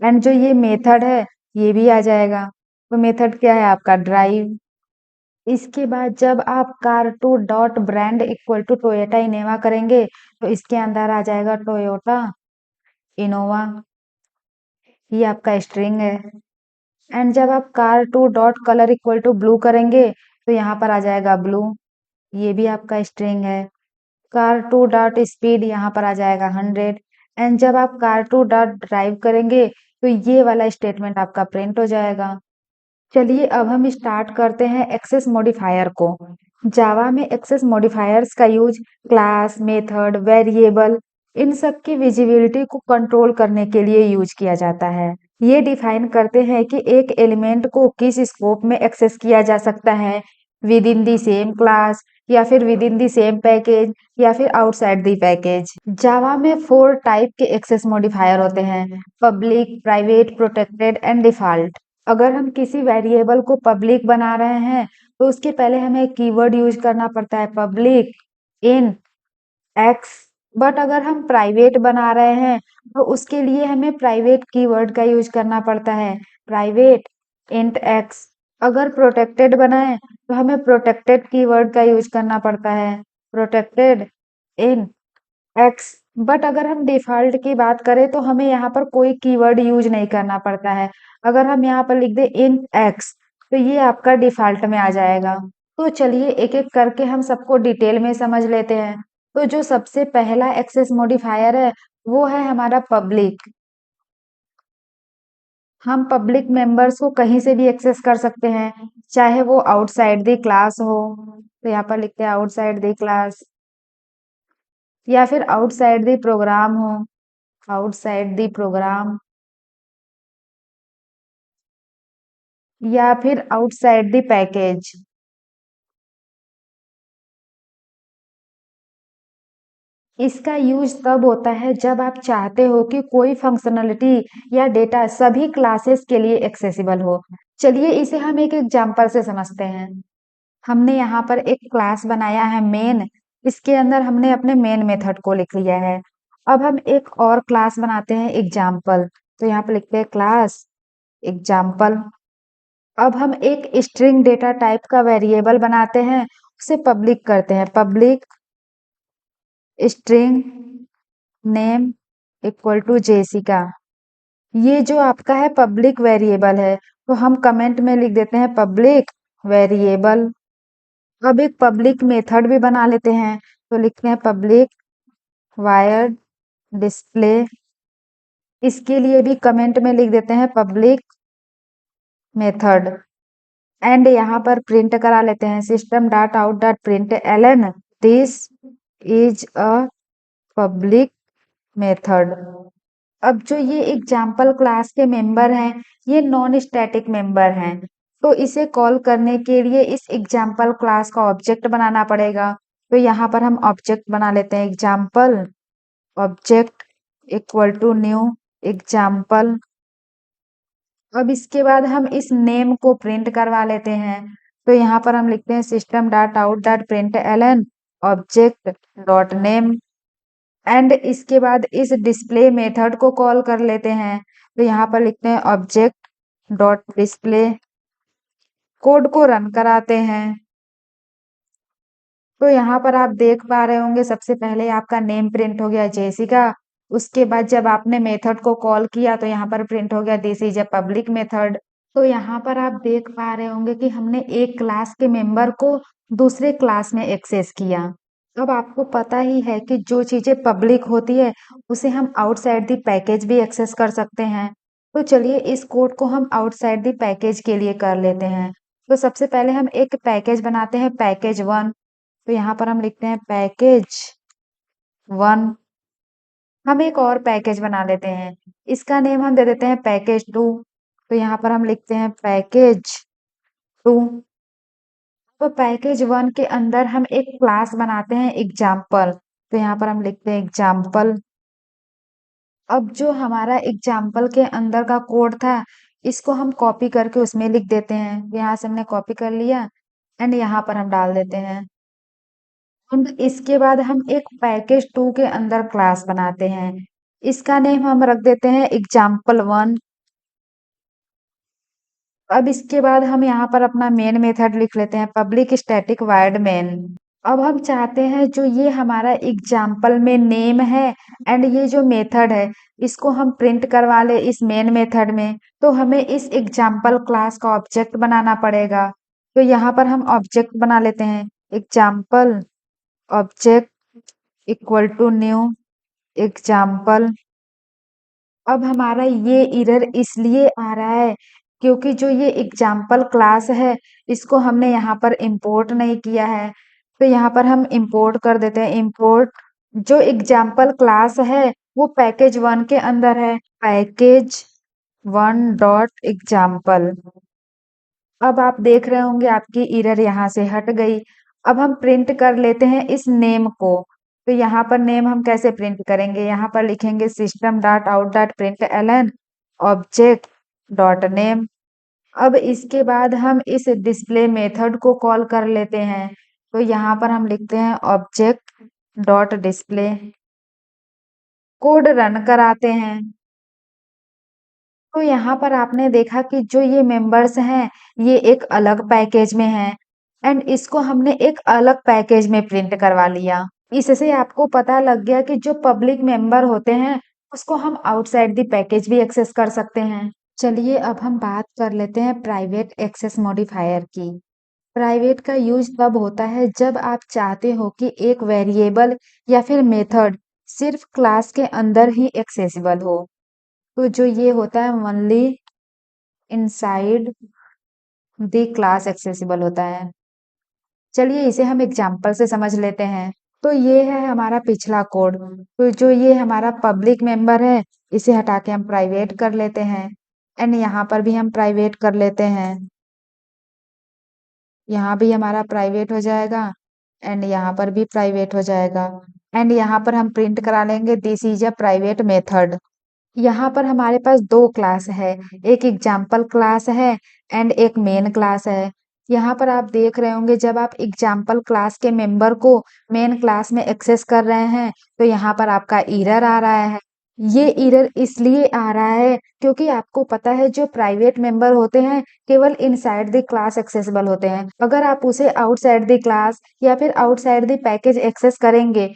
एंड जो ये मेथड है ये भी आ जाएगा। तो मेथड क्या है आपका, ड्राइव। इसके बाद जब आप car two dot brand equal to Toyota Innova करेंगे तो इसके अंदर आ जाएगा टोयोटा इनोवा, ये आपका स्ट्रिंग है। एंड जब आप car two dot colour equal to blue करेंगे तो यहाँ पर आ जाएगा ब्लू, ये भी आपका स्ट्रिंग है। कार टू डॉट स्पीड यहाँ पर आ जाएगा 100। एंड जब आप कार टू डॉट ड्राइव करेंगे तो ये वाला स्टेटमेंट आपका प्रिंट हो जाएगा। चलिए अब हम स्टार्ट करते हैं एक्सेस मॉडिफायर को। जावा में एक्सेस मॉडिफायर्स का use class, method, variable in सब की विजिबिलिटी को कंट्रोल करने के लिए यूज किया जाता है। ये डिफाइन करते हैं कि एक एलिमेंट को किस स्कोप में एक्सेस किया जा सकता है, with in the same class या फिर with in the same package या फिर आउटसाइड दी पैकेज। जावा में 4 टाइप के एक्सेस मॉडिफायर होते हैं, public, private, protected and default. अगर हम किसी वेरिएबल को पब्लिक बना रहे हैं तो उसके पहले हमें कीवर्ड यूज करना पड़ता है पब्लिक इन एक्स। बट अगर हम प्राइवेट बना रहे हैं तो उसके लिए हमें प्राइवेट कीवर्ड का यूज करना पड़ता है, प्राइवेट इंट एक्स। अगर प्रोटेक्टेड बनाए तो हमें प्रोटेक्टेड कीवर्ड का यूज करना पड़ता है, प्रोटेक्टेड इन एक्स। बट अगर हम डिफॉल्ट की बात करें तो हमें यहाँ पर कोई कीवर्ड यूज नहीं करना पड़ता है। अगर हम यहाँ पर लिख दे इन एक्स तो ये आपका डिफॉल्ट में आ जाएगा। तो चलिए एक एक करके हम सबको डिटेल में समझ लेते हैं। तो जो सबसे पहला एक्सेस मॉडिफायर है वो है हमारा पब्लिक। हम पब्लिक मेंबर्स को कहीं से भी एक्सेस कर सकते हैं, चाहे वो आउटसाइड दी क्लास हो, तो यहाँ पर लिखते हैं आउटसाइड दी क्लास, या फिर आउटसाइड दी प्रोग्राम हो, आउटसाइड दी प्रोग्राम, या फिर आउटसाइड दी पैकेज। इसका यूज तब होता है जब आप चाहते हो कि कोई फंक्शनलिटी या डेटा सभी क्लासेस के लिए एक्सेसिबल हो। चलिए इसे हम एक एग्जांपल से समझते हैं। हमने यहाँ पर एक क्लास बनाया है मेन, इसके अंदर हमने अपने मेन मेथड को लिख लिया है। अब हम एक और क्लास बनाते हैं एग्जाम्पल, तो यहाँ पर लिखते हैं क्लास एग्जाम्पल। अब हम एक स्ट्रिंग डेटा टाइप का वेरिएबल बनाते हैं, उसे पब्लिक करते हैं, public string name equal to Jessica. ये जो आपका है पब्लिक वेरिएबल है, तो हम कमेंट में लिख देते हैं पब्लिक वेरिएबल। अब एक पब्लिक मेथड भी बना लेते हैं, तो लिखते हैं पब्लिक वायर्ड डिस्प्ले। इसके लिए भी कमेंट में लिख देते हैं पब्लिक मेथड। एंड यहाँ पर प्रिंट करा लेते हैं system dot out dot print Elon, this is a public method. अब जो ये एग्जाम्पल क्लास के मेंबर हैं ये नॉन स्टैटिक मेंबर हैं, तो इसे कॉल करने के लिए इस एग्जाम्पल क्लास का ऑब्जेक्ट बनाना पड़ेगा। तो यहाँ पर हम ऑब्जेक्ट बना लेते हैं example object equal to new example. अब इसके बाद हम इस नेम को प्रिंट करवा लेते हैं, तो यहाँ पर हम लिखते हैं system dot out dot print Elon object dot name. And इसके बाद इस डिस्प्ले मेथड को कॉल कर लेते हैं, तो यहाँ पर लिखते हैं ऑब्जेक्ट डॉट डिस्प्ले। कोड को रन कराते हैं। तो यहाँ पर आप देख पा रहे होंगे सबसे पहले आपका नेम प्रिंट हो गया जेसिका। उसके बाद जब आपने मेथड को कॉल किया तो यहाँ पर प्रिंट हो गया this is a public method. तो यहाँ पर आप देख पा रहे होंगे कि हमने एक क्लास के मेंबर को दूसरे क्लास में एक्सेस किया। अब आपको पता ही है कि जो चीजें पब्लिक होती है उसे हम आउटसाइड द पैकेज भी एक्सेस कर सकते हैं। तो चलिए इस कोड को हम आउटसाइड द पैकेज के लिए कर लेते हैं। तो सबसे पहले हम एक पैकेज बनाते हैं पैकेज वन। तो यहाँ पर हम लिखते हैं पैकेज वन। हम एक और पैकेज बना लेते हैं, इसका नेम हम दे देते हैं पैकेज टू। तो यहाँ पर हम लिखते हैं पैकेज टू। तो पैकेज वन के अंदर हम एक क्लास बनाते हैं एग्जाम्पल। तो यहाँ पर हम लिखते हैं एग्जाम्पल। अब जो हमारा एग्जाम्पल के अंदर का कोड था इसको हम कॉपी करके उसमें लिख देते हैं। यहाँ से हमने कॉपी कर लिया एंड यहाँ पर हम डाल देते हैं। एंड इसके बाद हम एक पैकेज टू के अंदर क्लास बनाते हैं, इसका नेम हम रख देते हैं एग्जाम्पल वन। अब इसके बाद हम यहाँ पर अपना मेन मेथड लिख लेते हैं पब्लिक स्टैटिक वाइड मेन। अब हम चाहते हैं जो ये हमारा एग्जाम्पल में नेम है एंड ये जो मेथड है इसको हम प्रिंट करवा ले इस मेन मेथड में। तो हमें इस एग्जाम्पल क्लास का ऑब्जेक्ट बनाना पड़ेगा। तो यहाँ पर हम ऑब्जेक्ट बना लेते हैं example object equal to new example. अब हमारा ये एरर इसलिए आ रहा है क्योंकि जो ये एग्जाम्पल क्लास है इसको हमने यहाँ पर इंपोर्ट नहीं किया है। तो यहाँ पर हम इंपोर्ट कर देते हैं इंपोर्ट। जो एग्जाम्पल क्लास है वो पैकेज वन के अंदर है पैकेज वन डॉट एग्जाम्पल। अब आप देख रहे होंगे आपकी एरर यहाँ से हट गई। अब हम प्रिंट कर लेते हैं इस नेम को। तो यहाँ पर नेम हम कैसे प्रिंट करेंगे, यहाँ पर लिखेंगे system dot out dot print Elon object dot name. अब इसके बाद हम इस डिस्प्ले मेथड को कॉल कर लेते हैं। तो यहाँ पर हम लिखते हैं object dot display. Code run कराते हैं। तो यहाँ पर आपने देखा कि जो ये मेंबर्स हैं ये एक अलग पैकेज में हैं एंड इसको हमने एक अलग पैकेज में प्रिंट करवा लिया। इससे आपको पता लग गया कि जो पब्लिक मेंबर होते हैं उसको हम आउटसाइड द पैकेज भी एक्सेस कर सकते हैं। चलिए अब हम बात कर लेते हैं प्राइवेट एक्सेस मॉडिफायर की। प्राइवेट का यूज तब होता है जब आप चाहते हो कि एक वेरिएबल या फिर मेथड सिर्फ क्लास के अंदर ही एक्सेसिबल हो। तो जो ये होता है only inside the class accessible होता है। चलिए इसे हम एग्जाम्पल से समझ लेते हैं। तो ये है हमारा पिछला कोड। तो जो ये हमारा पब्लिक मेंबर है इसे हटा के हम प्राइवेट कर लेते हैं एंड यहाँ पर भी हम प्राइवेट कर लेते हैं। यहाँ भी हमारा प्राइवेट हो जाएगा एंड यहाँ पर भी प्राइवेट हो जाएगा एंड यहाँ पर हम प्रिंट करा लेंगे this is a private method. यहाँ पर हमारे पास दो क्लास है, एक एग्जाम्पल क्लास है एंड एक मेन क्लास है। यहाँ पर आप देख रहे होंगे जब आप एग्जाम्पल क्लास के मेंबर को मेन क्लास में एक्सेस कर रहे हैं तो यहाँ पर आपका एरर आ रहा है। ये एरर इसलिए आ रहा है क्योंकि आपको पता है जो प्राइवेट मेंबर होते हैं केवल इनसाइड द क्लास एक्सेसिबल होते हैं। अगर आप उसे आउटसाइड द क्लास या फिर आउटसाइड द पैकेज एक्सेस करेंगे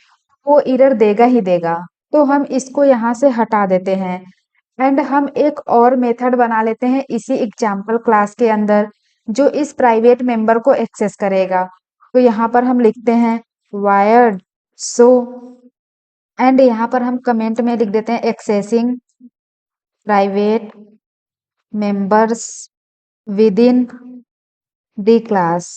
वो एरर देगा ही देगा। तो हम इसको यहाँ से हटा देते हैं एंड हम एक और मेथड बना लेते हैं इसी एग्जाम्पल क्लास के अंदर जो इस प्राइवेट मेंबर को एक्सेस करेगा। तो यहाँ पर हम लिखते हैं वायर्ड सो एंड यहाँ पर हम कमेंट में लिख देते हैं accessing private members with in the class.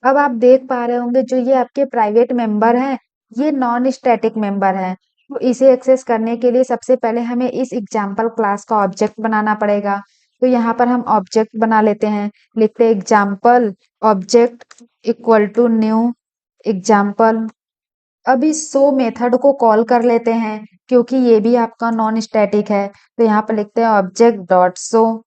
अब आप देख पा रहे होंगे जो ये आपके प्राइवेट मेंबर हैं ये नॉन स्टैटिक मेंबर हैं। तो इसे एक्सेस करने के लिए सबसे पहले हमें इस एग्जाम्पल क्लास का ऑब्जेक्ट बनाना पड़ेगा। तो यहाँ पर हम ऑब्जेक्ट बना लेते हैं, लिखते हैं example object equal to new example. अब इस शो मेथड को कॉल कर लेते हैं क्योंकि ये भी आपका नॉन स्टैटिक है। तो यहाँ पर लिखते हैं ऑब्जेक्ट डॉट शो।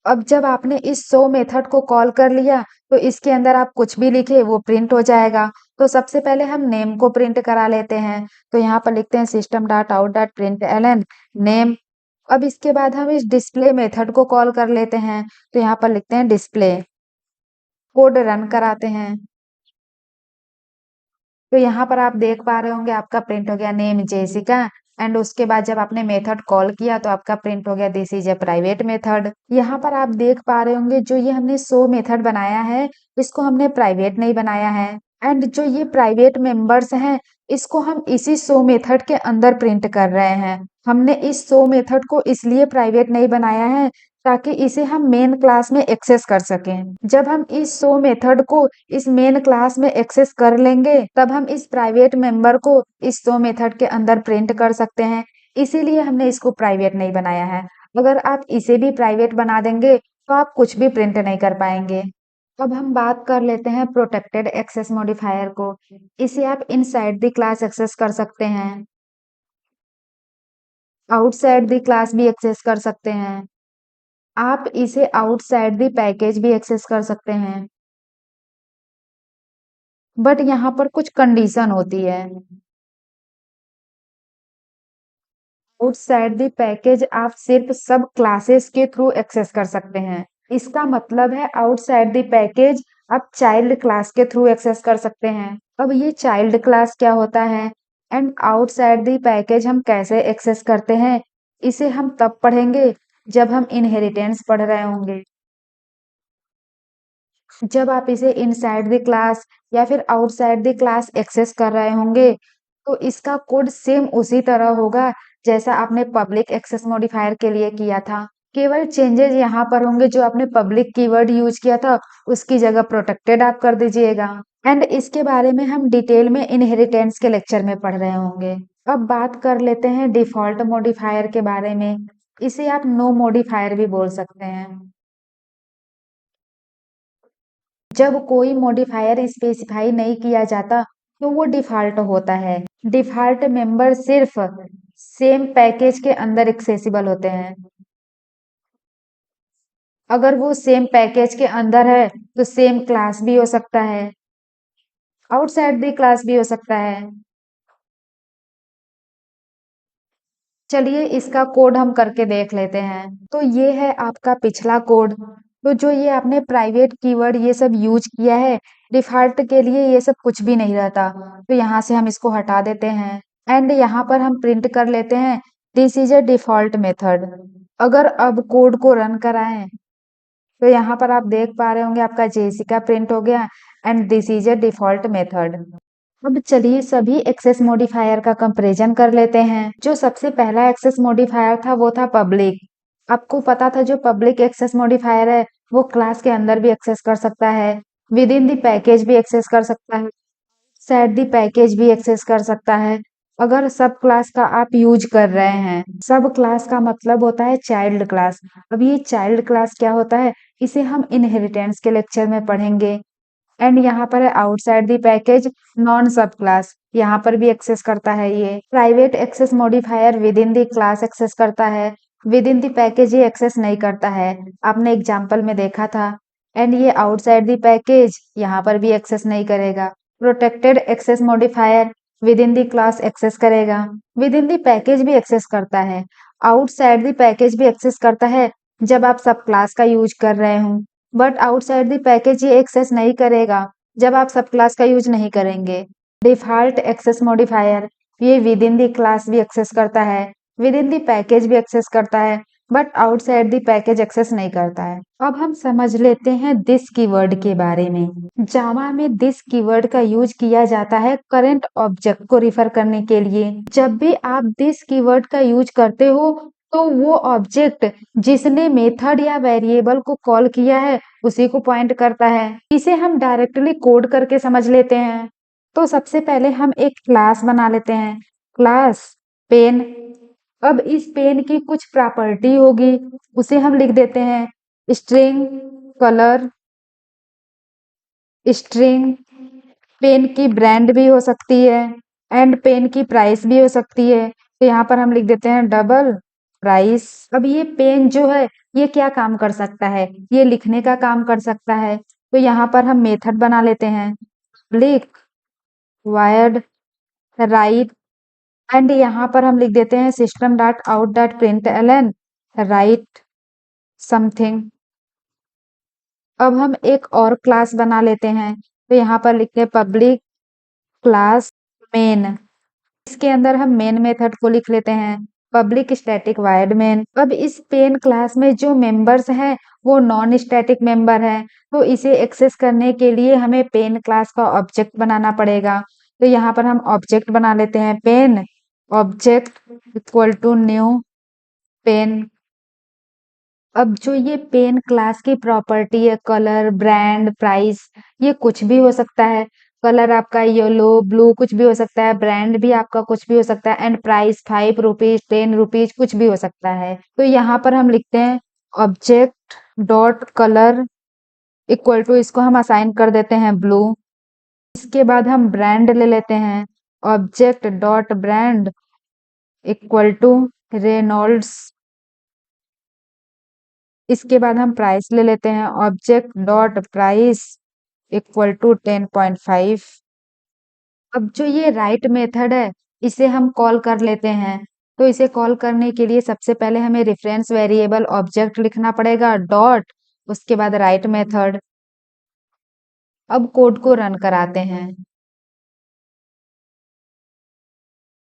अब जब आपने इस शो मेथड को कॉल कर लिया तो इसके अंदर आप कुछ भी लिखे वो प्रिंट हो जाएगा। तो सबसे पहले हम नेम को प्रिंट करा लेते हैं। तो यहाँ पर लिखते हैं system dot out dot print Elon name. अब इसके बाद हम इस डिस्प्ले मेथड को कॉल कर लेते हैं, तो यहाँ पर लिखते हैं डिस्प्ले, कोड रन कराते हैं। तो यहाँ पर आप देख पा रहे होंगे आपका प्रिंट हो गया नेम जेसिका, एंड उसके बाद जब आपने मेथड कॉल किया तो आपका प्रिंट हो गया this is a private method. यहाँ पर आप देख पा रहे होंगे जो ये हमने शो मेथड बनाया है, इसको हमने प्राइवेट नहीं बनाया है, एंड जो ये प्राइवेट मेंबर्स हैं, इसको हम इसी शो मेथड के अंदर प्रिंट कर रहे हैं। हमने इस शो मेथड को इसलिए प्राइवेट नहीं बनाया है ताकि इसे हम मेन क्लास में एक्सेस कर सकें। जब हम इस शो मेथड को इस मेन क्लास में एक्सेस कर लेंगे, तब हम इस प्राइवेट मेंबर को इस शो मेथड के अंदर प्रिंट कर सकते हैं। इसीलिए हमने इसको प्राइवेट नहीं बनाया है। अगर आप इसे भी प्राइवेट बना देंगे तो आप कुछ भी प्रिंट नहीं कर पाएंगे। अब हम बात कर लेते हैं प्रोटेक्टेड एक्सेस मॉडिफायर को। इसे आप इनसाइड द क्लास एक्सेस कर सकते हैं, आउटसाइड द क्लास भी एक्सेस कर सकते हैं। आप इसे आउटसाइड द पैकेज भी एक्सेस कर सकते हैं, बट यहाँ पर कुछ कंडीशन होती है। आउटसाइड द पैकेज आप सिर्फ सब क्लासेस के थ्रू एक्सेस कर सकते हैं। इसका मतलब है आउटसाइड द पैकेज आप चाइल्ड क्लास के थ्रू एक्सेस कर सकते हैं। अब ये चाइल्ड क्लास क्या होता है एंड आउटसाइड द पैकेज हम कैसे एक्सेस करते हैं, इसे हम तब पढ़ेंगे जब हम इनहेरिटेंस पढ़ रहे होंगे। जब आप इसे इनसाइड द क्लास या फिर आउटसाइड द क्लास एक्सेस कर रहे होंगे, तो इसका कोड सेम उसी तरह होगा जैसा आपने पब्लिक एक्सेस मॉडिफायर के लिए किया था। केवल चेंजेस यहाँ पर होंगे, जो आपने पब्लिक कीवर्ड यूज किया था उसकी जगह प्रोटेक्टेड आप कर दीजिएगा। एंड इसके बारे में हम डिटेल में इनहेरिटेंस के लेक्चर में पढ़ रहे होंगे। अब बात कर लेते हैं डिफॉल्ट मॉडिफायर के बारे में। इसे आप नो मॉडिफायर भी बोल सकते हैं। जब कोई मॉडिफायर स्पेसिफाई नहीं किया जाता तो वो डिफॉल्ट होता है। डिफॉल्ट मेंबर सिर्फ सेम पैकेज के अंदर एक्सेसिबल होते हैं। अगर वो सेम पैकेज के अंदर है तो सेम क्लास भी हो सकता है, आउटसाइड द क्लास भी हो सकता है। चलिए इसका कोड हम करके देख लेते हैं। तो ये है आपका पिछला कोड। तो जो ये आपने प्राइवेट कीवर्ड ये सब यूज किया है, डिफॉल्ट के लिए ये सब कुछ भी नहीं रहता। तो यहाँ से हम इसको हटा देते हैं, एंड यहाँ पर हम प्रिंट कर लेते हैं this is a default method. अगर अब कोड को रन कराएं तो यहाँ पर आप देख पा रहे होंगे आपका जेसिका प्रिंट हो गया and this is a default method. अब चलिए सभी एक्सेस मॉडिफायर का कंपैरिजन कर लेते हैं। जो सबसे पहला एक्सेस मॉडिफायर था वो था पब्लिक। आपको पता था जो पब्लिक एक्सेस मॉडिफायर है वो क्लास के अंदर भी एक्सेस कर सकता है, विद इन द पैकेज भी एक्सेस कर सकता है, सेट द पैकेज भी एक्सेस कर सकता है। अगर सब क्लास का आप यूज कर रहे हैं, सब क्लास का मतलब होता है चाइल्ड क्लास। अब ये चाइल्ड क्लास क्या होता है, इसे हम इनहेरिटेंस के लेक्चर में पढ़ेंगे। एंड यहाँ पर है outside the package non subclass, यहाँ पर भी एक्सेस करता है। ये private access modifier within the class access करता है, विद इन द पैकेज ये एक्सेस नहीं करता है, आपने एग्जाम्पल में देखा था। एंड ये आउटसाइड द पैकेज यहाँ पर भी एक्सेस नहीं करेगा। Protected access modifier within the class access करेगा, विद इन द पैकेज भी एक्सेस करता है, आउटसाइड द पैकेज भी एक्सेस करता है जब आप सब क्लास का यूज कर रहे हो। बट आउटसाइड द पैकेज ये एक्सेस नहीं करेगा जब आप सब क्लास का यूज नहीं करेंगे। डिफॉल्ट एक्सेस मॉडिफायर ये विद इन द क्लास भी एक्सेस करता है, विद इन द पैकेज भी एक्सेस करता है, but outside the package access नहीं करता है। अब हम समझ लेते हैं दिस कीवर्ड के बारे में। जावा में दिस कीवर्ड का यूज किया जाता है करंट ऑब्जेक्ट को रिफर करने के लिए। जब भी आप दिस कीवर्ड का यूज करते हो तो वो ऑब्जेक्ट जिसने मेथड या वेरिएबल को कॉल किया है उसी को पॉइंट करता है। इसे हम डायरेक्टली कोड करके समझ लेते हैं। तो सबसे पहले हम एक क्लास बना लेते हैं, क्लास पेन। अब इस पेन की कुछ प्रॉपर्टी होगी, उसे हम लिख देते हैं स्ट्रिंग कलर स्ट्रिंग। पेन की ब्रांड भी हो सकती है एंड पेन की प्राइस भी हो सकती है, तो यहाँ पर हम लिख देते हैं डबल प्राइस। अब ये पेन जो है ये क्या काम कर सकता है, ये लिखने का काम कर सकता है। तो यहाँ पर हम मेथड बना लेते हैं पब्लिक वायर्ड राइट, एंड यहाँ पर हम लिख देते हैं system dot out dot print Elon write something. अब हम एक और क्लास बना लेते हैं, तो यहाँ पर लिखते हैं पब्लिक क्लास मेन। इसके अंदर हम मेन मेथड को लिख लेते हैं, पब्लिक स्टैटिक वाइड मेन। अब इस पेन क्लास में जो मेंबर्स हैं वो नॉन स्टैटिक मेंबर हैं, तो इसे एक्सेस करने के लिए हमें पेन क्लास का ऑब्जेक्ट बनाना पड़ेगा। तो यहाँ पर हम ऑब्जेक्ट बना लेते हैं, pen object equal to new pen. अब जो ये पेन क्लास की प्रॉपर्टी है, कलर, ब्रांड, प्राइस, ये कुछ भी हो सकता है। कलर आपका येलो, ब्लू कुछ भी हो सकता है, ब्रांड भी आपका कुछ भी हो सकता है, एंड प्राइस 5 रुपीज, 10 रुपीज कुछ भी हो सकता है। तो यहाँ पर हम लिखते हैं object dot colour equal to, इसको हम असाइन कर देते हैं ब्लू। इसके बाद हम ब्रांड ले लेते हैं, object dot brand equal to Reynolds. इसके बाद हम प्राइस ले लेते हैं, object dot price equal to 10.5। अब जो ये राइट मेथड है इसे हम कॉल कर लेते हैं। तो इसे कॉल करने के लिए सबसे पहले हमें रेफरेंस वेरिएबल ऑब्जेक्ट लिखना पड़ेगा, डॉट, उसके बाद राइट मेथड। अब कोड को रन कराते हैं,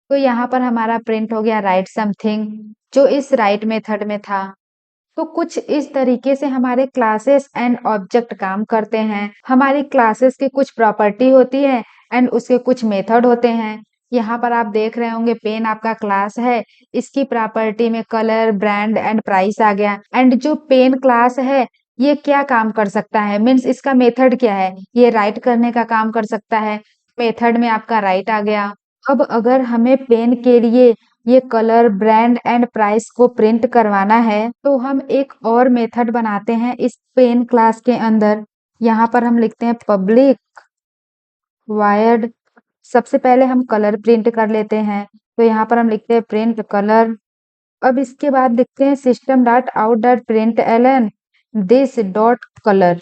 तो यहाँ पर हमारा प्रिंट हो गया राइट समथिंग, जो इस राइट मेथड में था। तो कुछ इस तरीके से हमारे क्लासेस एंड ऑब्जेक्ट काम करते हैं। हमारी क्लासेस की कुछ प्रॉपर्टी होती है एंड उसके कुछ मेथड होते हैं। यहाँ पर आप देख रहे होंगे पेन आपका क्लास है, इसकी प्रॉपर्टी में कलर, ब्रांड एंड प्राइस आ गया। एंड जो पेन क्लास है ये क्या काम कर सकता है, मीन्स इसका मेथड क्या है, ये राइट करने का काम कर सकता है। मेथड में आपका राइट आ गया। अब अगर हमें पेन के लिए ये कलर, ब्रांड एंड प्राइस को प्रिंट करवाना है, तो हम एक और मेथड बनाते हैं इस पेन क्लास के अंदर। यहाँ पर हम लिखते हैं पब्लिक वायर्ड। सबसे पहले हम कलर प्रिंट कर लेते हैं, तो यहाँ पर हम लिखते हैं प्रिंट कलर। अब इसके बाद लिखते हैं system dot out dot print Elon this dot colour.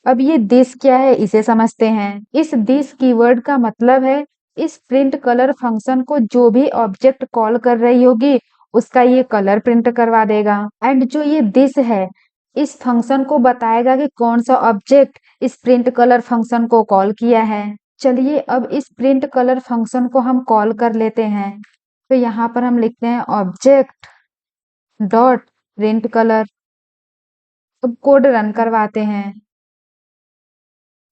अब ये दिस क्या है इसे समझते हैं। इस दिस कीवर्ड का मतलब है इस प्रिंट कलर फंक्शन को जो भी ऑब्जेक्ट कॉल कर रही होगी उसका ये कलर प्रिंट करवा देगा। एंड जो ये दिस है इस फंक्शन को बताएगा कि कौन सा ऑब्जेक्ट इस प्रिंट कलर फंक्शन को कॉल किया है। चलिए अब इस प्रिंट कलर फंक्शन को हम कॉल कर लेते हैं, तो यहाँ पर हम लिखते हैं ऑब्जेक्ट डॉट प्रिंट कलर। अब कोड रन करवाते हैं,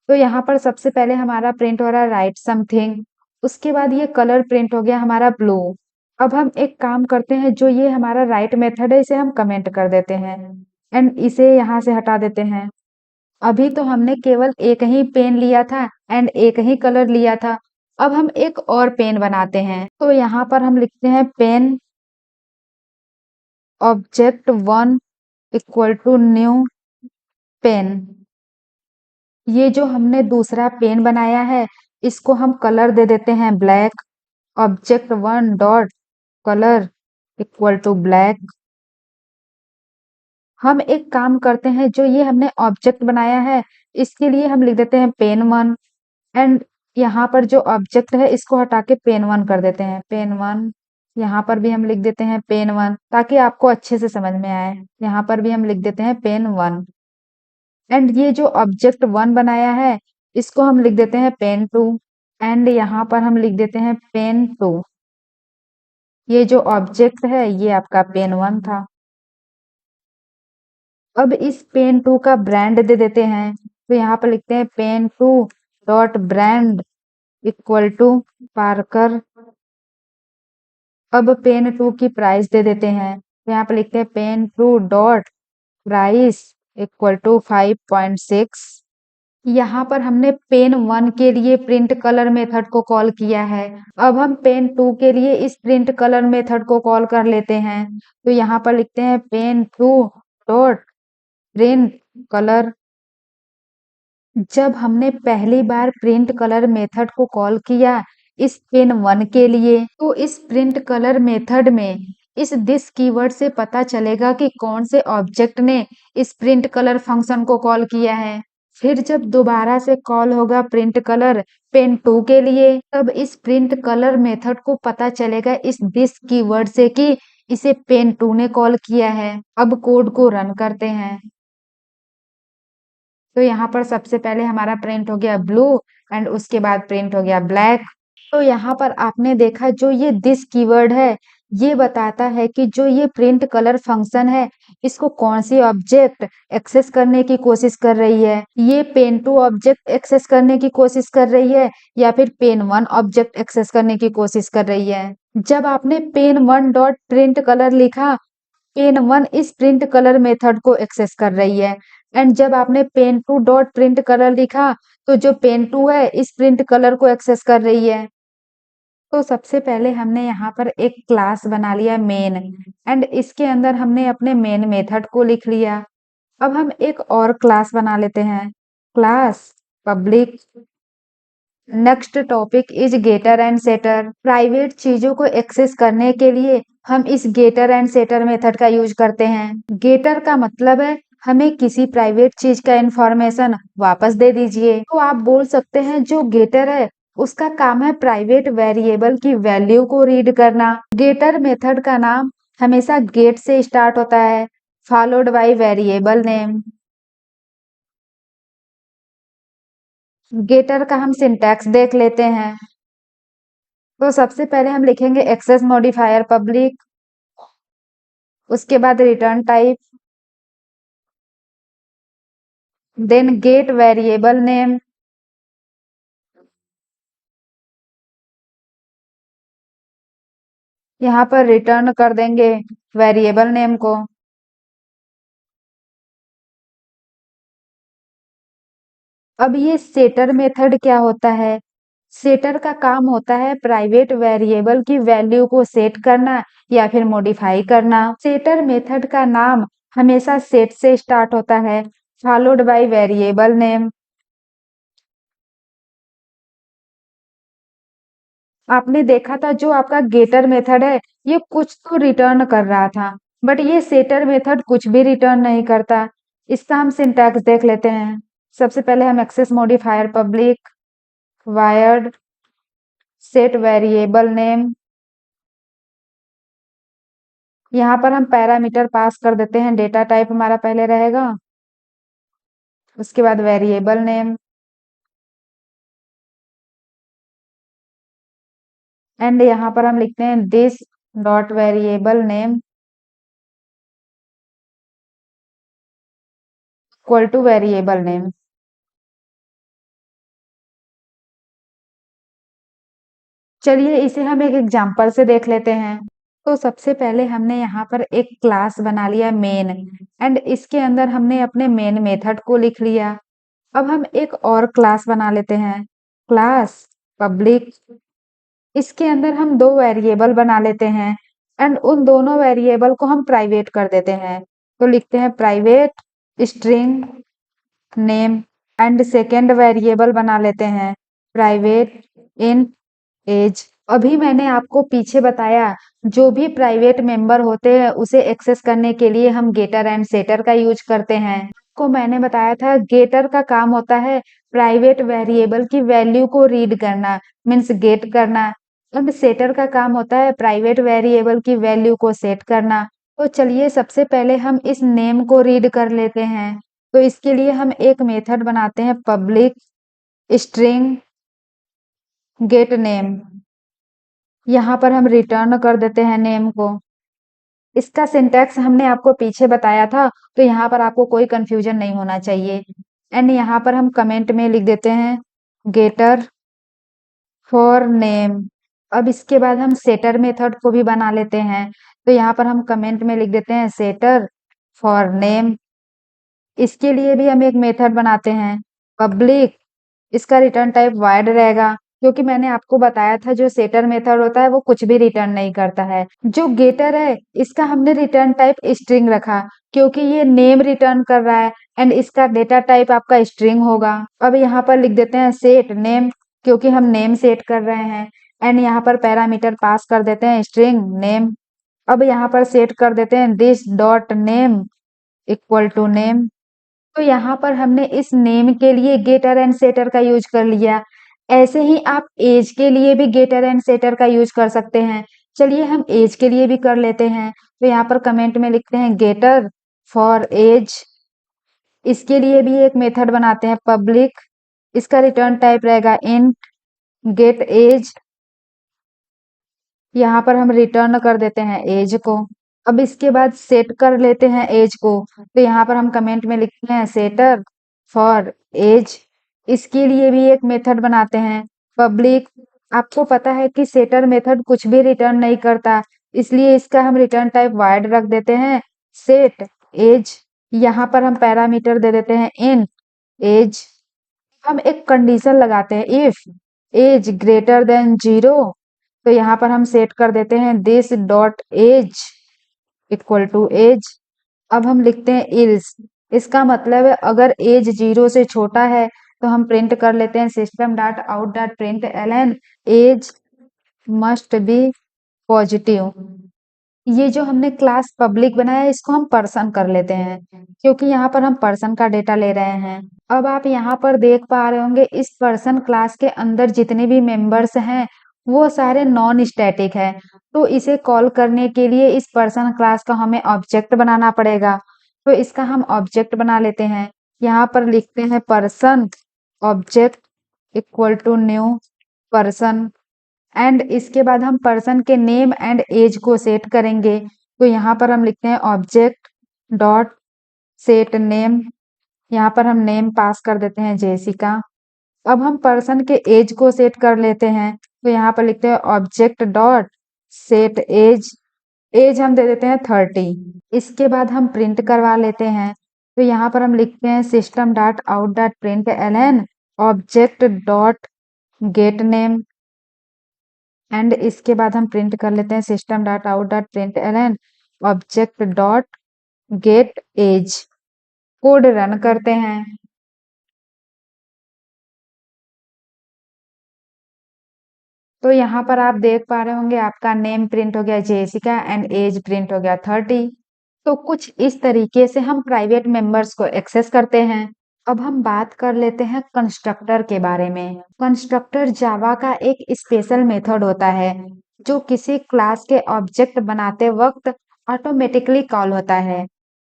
तो यहाँ पर सबसे पहले हमारा प्रिंट हो रहा है राइट समथिंग, उसके बाद ये कलर प्रिंट हो गया हमारा ब्लू। अब हम एक काम करते हैं, जो ये हमारा राइट मेथड है इसे हम कमेंट कर देते हैं एंड इसे यहाँ से हटा देते हैं। अभी तो हमने केवल एक ही पेन लिया था एंड एक ही कलर लिया था। अब हम एक और पेन बनाते हैं, तो यहाँ पर हम लिखते हैं pen object 1 equal to new pen. ये जो हमने दूसरा पेन बनाया है इसको हम कलर दे देते हैं black, object 1 dot colour equal to black. हम एक काम करते हैं, जो ये हमने ऑब्जेक्ट बनाया है इसके लिए हम लिख देते हैं पेन 1 एंड यहाँ पर जो ऑब्जेक्ट है इसको हटा के पेन 1 कर देते हैं, पेन 1। यहाँ पर भी हम लिख देते हैं पेन 1 ताकि आपको अच्छे से समझ में आए। यहाँ पर भी हम लिख देते हैं पेन 1 एंड ये जो ऑब्जेक्ट 1 बनाया है इसको हम लिख देते हैं पेन 2 एंड यहाँ पर हम लिख देते हैं पेन 2। ये जो ऑब्जेक्ट है ये आपका पेन 1 था। अब इस पेन 2 का ब्रांड दे देते हैं, तो यहाँ पर लिखते हैं pen 2 dot brand equal to Parker. अब पेन 2 की प्राइस दे देते हैं, तो यहाँ पर लिखते हैं pen 2 dot price equal to 5.6। यहाँ पर हमने पेन 1 के लिए प्रिंट कलर मेथड को कॉल किया है। अब हम पेन 2 के लिए इस प्रिंट कलर मेथड को कॉल कर लेते हैं, तो यहाँ पर लिखते हैं पेन 2 डॉट प्रिंट कलर। जब हमने पहली बार प्रिंट कलर मेथड को कॉल किया इस पेन 1 के लिए, तो इस प्रिंट कलर मेथड में इस दिस कीवर्ड से पता चलेगा कि कौन से ऑब्जेक्ट ने इस प्रिंट कलर फंक्शन को कॉल किया है। फिर जब दोबारा से कॉल होगा प्रिंट कलर पेन 2 के लिए, तब इस प्रिंट कलर मेथड को पता चलेगा इस दिस कीवर्ड से कि इसे पेन2 ने कॉल किया है। अब कोड को रन करते हैं। तो यहाँ पर सबसे पहले हमारा प्रिंट हो गया ब्लू एंड उसके बाद प्रिंट हो गया ब्लैक। तो यहाँ पर आपने देखा जो ये दिस कीवर्ड है, ये बताता है कि जो ये प्रिंट कलर फंक्शन है, इसको कौन सी ऑब्जेक्ट एक्सेस करने की कोशिश कर रही है। ये पेन2 ऑब्जेक्ट एक्सेस करने की कोशिश कर रही है या फिर पेन1 ऑब्जेक्ट एक्सेस करने की कोशिश कर रही है। जब आपने पेन1 डॉट प्रिंट कलर लिखा, पेन1 इस प्रिंट कलर मेथड को एक्सेस कर रही है एंड जब आपने पेन2 डॉट प्रिंट कलर लिखा, तो जो पेन2 है इस प्रिंट कलर को एक्सेस कर रही है। तो सबसे पहले हमने यहाँ पर एक क्लास बना लिया मेन एंड इसके अंदर हमने अपने मेन मेथड को लिख लिया। अब हम एक और क्लास बना लेते हैं, class public. Next topic is getter and setter. Private चीजों को एक्सेस करने के लिए हम इस गेटर एंड सेटर मेथड का यूज करते हैं। गेटर का मतलब है हमें किसी प्राइवेट चीज का इंफॉर्मेशन वापस दे दीजिए। तो आप बोल सकते हैं जो गेटर है उसका काम है प्राइवेट वेरिएबल की वैल्यू को रीड करना। गेटर मेथड का नाम हमेशा गेट से स्टार्ट होता है, followed by variable name. Getter का हम सिंटैक्स देख लेते हैं। तो सबसे पहले हम लिखेंगे एक्सेस मॉडिफायर पब्लिक, उसके बाद return type, then get variable name, यहाँ पर रिटर्न कर देंगे वेरिएबल नेम को। अब ये सेटर मेथड क्या होता है? सेटर का काम होता है प्राइवेट वेरिएबल की वैल्यू को सेट करना या फिर मॉडिफाई करना। सेटर मेथड का नाम हमेशा सेट से स्टार्ट होता है, फॉलोड बाय वेरिएबल नेम। आपने देखा था जो आपका गेटर मेथड है ये कुछ तो रिटर्न कर रहा था, बट ये सेटर मेथड कुछ भी रिटर्न नहीं करता। इसका हम सिंटैक्स देख लेते हैं। सबसे पहले हम access modifier public wired set variable name, यहाँ पर हम पैरामीटर पास कर देते हैं। डेटा टाइप हमारा पहले रहेगा, उसके बाद वेरिएबल नेम एंड यहाँ पर हम लिखते हैं this dot variable name equal two variable name. चलिए इसे हम एक एग्जांपल से देख लेते हैं। तो सबसे पहले हमने यहाँ पर एक क्लास बना लिया मेन एंड इसके अंदर हमने अपने मेन मेथड को लिख लिया। अब हम एक और क्लास बना लेते हैं, क्लास पब्लिक। इसके अंदर हम दो वेरिएबल बना लेते हैं एंड उन दोनों वेरिएबल को हम प्राइवेट कर देते हैं। तो लिखते हैं private string name and second variable बना लेते हैं प्राइवेट इन एज। अभी मैंने आपको पीछे बताया जो भी प्राइवेट मेंबर होते हैं उसे एक्सेस करने के लिए हम गेटर एंड सेटर का यूज करते हैं। को मैंने बताया था गेटर का काम होता है प्राइवेट वेरिएबल की वैल्यू को रीड करना, मीन्स गेट करना। अब सेटर का काम होता है प्राइवेट वेरिएबल की वैल्यू को सेट करना। तो चलिए सबसे पहले हम इस नेम को रीड कर लेते हैं। तो इसके लिए हम एक मेथड बनाते हैं पब्लिक स्ट्रिंग गेट नेम, यहाँ पर हम रिटर्न कर देते हैं नेम को। इसका सिंटैक्स हमने आपको पीछे बताया था, तो यहाँ पर आपको कोई कंफ्यूजन नहीं होना चाहिए। एंड यहाँ पर हम कमेंट में लिख देते हैं गेटर फॉर नेम। अब इसके बाद हम सेटर मेथड को भी बना लेते हैं। तो यहाँ पर हम कमेंट में लिख देते हैं सेटर फॉर नेम। इसके लिए भी हम एक मेथड बनाते हैं पब्लिक, इसका रिटर्न टाइप वाइड रहेगा क्योंकि मैंने आपको बताया था जो सेटर मेथड होता है वो कुछ भी रिटर्न नहीं करता है। जो गेटर है इसका हमने रिटर्न टाइप स्ट्रिंग रखा क्योंकि ये नेम रिटर्न कर रहा है एंड इसका डेटा टाइप आपका स्ट्रिंग होगा। अब यहाँ पर लिख देते हैं सेट नेम क्योंकि हम नेम सेट कर रहे हैं एंड यहाँ पर पैरामीटर पास कर देते हैं स्ट्रिंग नेम। अब यहाँ पर सेट कर देते हैं this dot name equal to name. तो यहाँ पर हमने इस नेम के लिए गेटर एंड सेटर का यूज कर लिया। ऐसे ही आप एज के लिए भी गेटर एंड सेटर का यूज कर सकते हैं। चलिए हम एज के लिए भी कर लेते हैं। तो यहाँ पर कमेंट में लिखते हैं गेटर फॉर एज। इसके लिए भी एक मेथड बनाते हैं पब्लिक। इसका रिटर्न टाइप रहेगा इंट गेट एज। यहाँ पर हम रिटर्न कर देते हैं एज को। अब इसके बाद सेट कर लेते हैं एज को। तो यहाँ पर हम कमेंट में लिखते हैं सेटर फॉर एज। इसके लिए भी एक मेथड बनाते हैं पब्लिक। आपको पता है कि सेटर मेथड कुछ भी रिटर्न नहीं करता, इसलिए इसका हम रिटर्न टाइप वाइड रख देते हैं सेट एज। यहाँ पर हम पैरामीटर दे देते हैं इन एज। हम एक कंडीशन लगाते हैं इफ एज ग्रेटर देन 0। तो यहाँ पर हम सेट कर देते हैं this dot age equal to age. अब हम लिखते हैं इल्स। इसका मतलब है अगर एज 0 से छोटा है तो हम प्रिंट कर लेते हैं system dot out dot print Elon age must be positive. ये जो हमने क्लास पब्लिक बनाया है इसको हम पर्सन कर लेते हैं, क्योंकि यहाँ पर हम पर्सन का डेटा ले रहे हैं। अब आप यहाँ पर देख पा रहे होंगे इस पर्सन क्लास के अंदर जितने भी मेंबर्स हैं वो सारे नॉन स्टैटिक है। तो इसे कॉल करने के लिए इस पर्सन क्लास का हमें ऑब्जेक्ट बनाना पड़ेगा। तो इसका हम ऑब्जेक्ट बना लेते हैं। यहाँ पर लिखते हैं person object equal to new person. And इसके बाद हम पर्सन के नेम एंड एज को सेट करेंगे। तो यहाँ पर हम लिखते हैं ऑब्जेक्ट डॉट सेट नेम। यहाँ पर हम नेम पास कर देते हैं जेसिका। अब हम पर्सन के एज को सेट कर लेते हैं। तो यहाँ पर लिखते हैं object dot set age. Age हम दे देते हैं 30। इसके बाद हम प्रिंट करवा लेते हैं। तो यहाँ पर हम लिखते हैं system dot out dot print Elon object dot get name. And इसके बाद हम प्रिंट कर लेते हैं system dot out dot print Elon object dot get age. Code run करते हैं। तो यहाँ पर आप देख पा रहे होंगे आपका नेम प्रिंट हो गया जेसिका एंड एज प्रिंट हो गया 30। तो कुछ इस तरीके से हम प्राइवेट मेंबर्स को एक्सेस करते हैं। अब हम बात कर लेते हैं कंस्ट्रक्टर के बारे में। कंस्ट्रक्टर जावा का एक स्पेशल मेथड होता है जो किसी क्लास के ऑब्जेक्ट बनाते वक्त ऑटोमेटिकली कॉल होता है।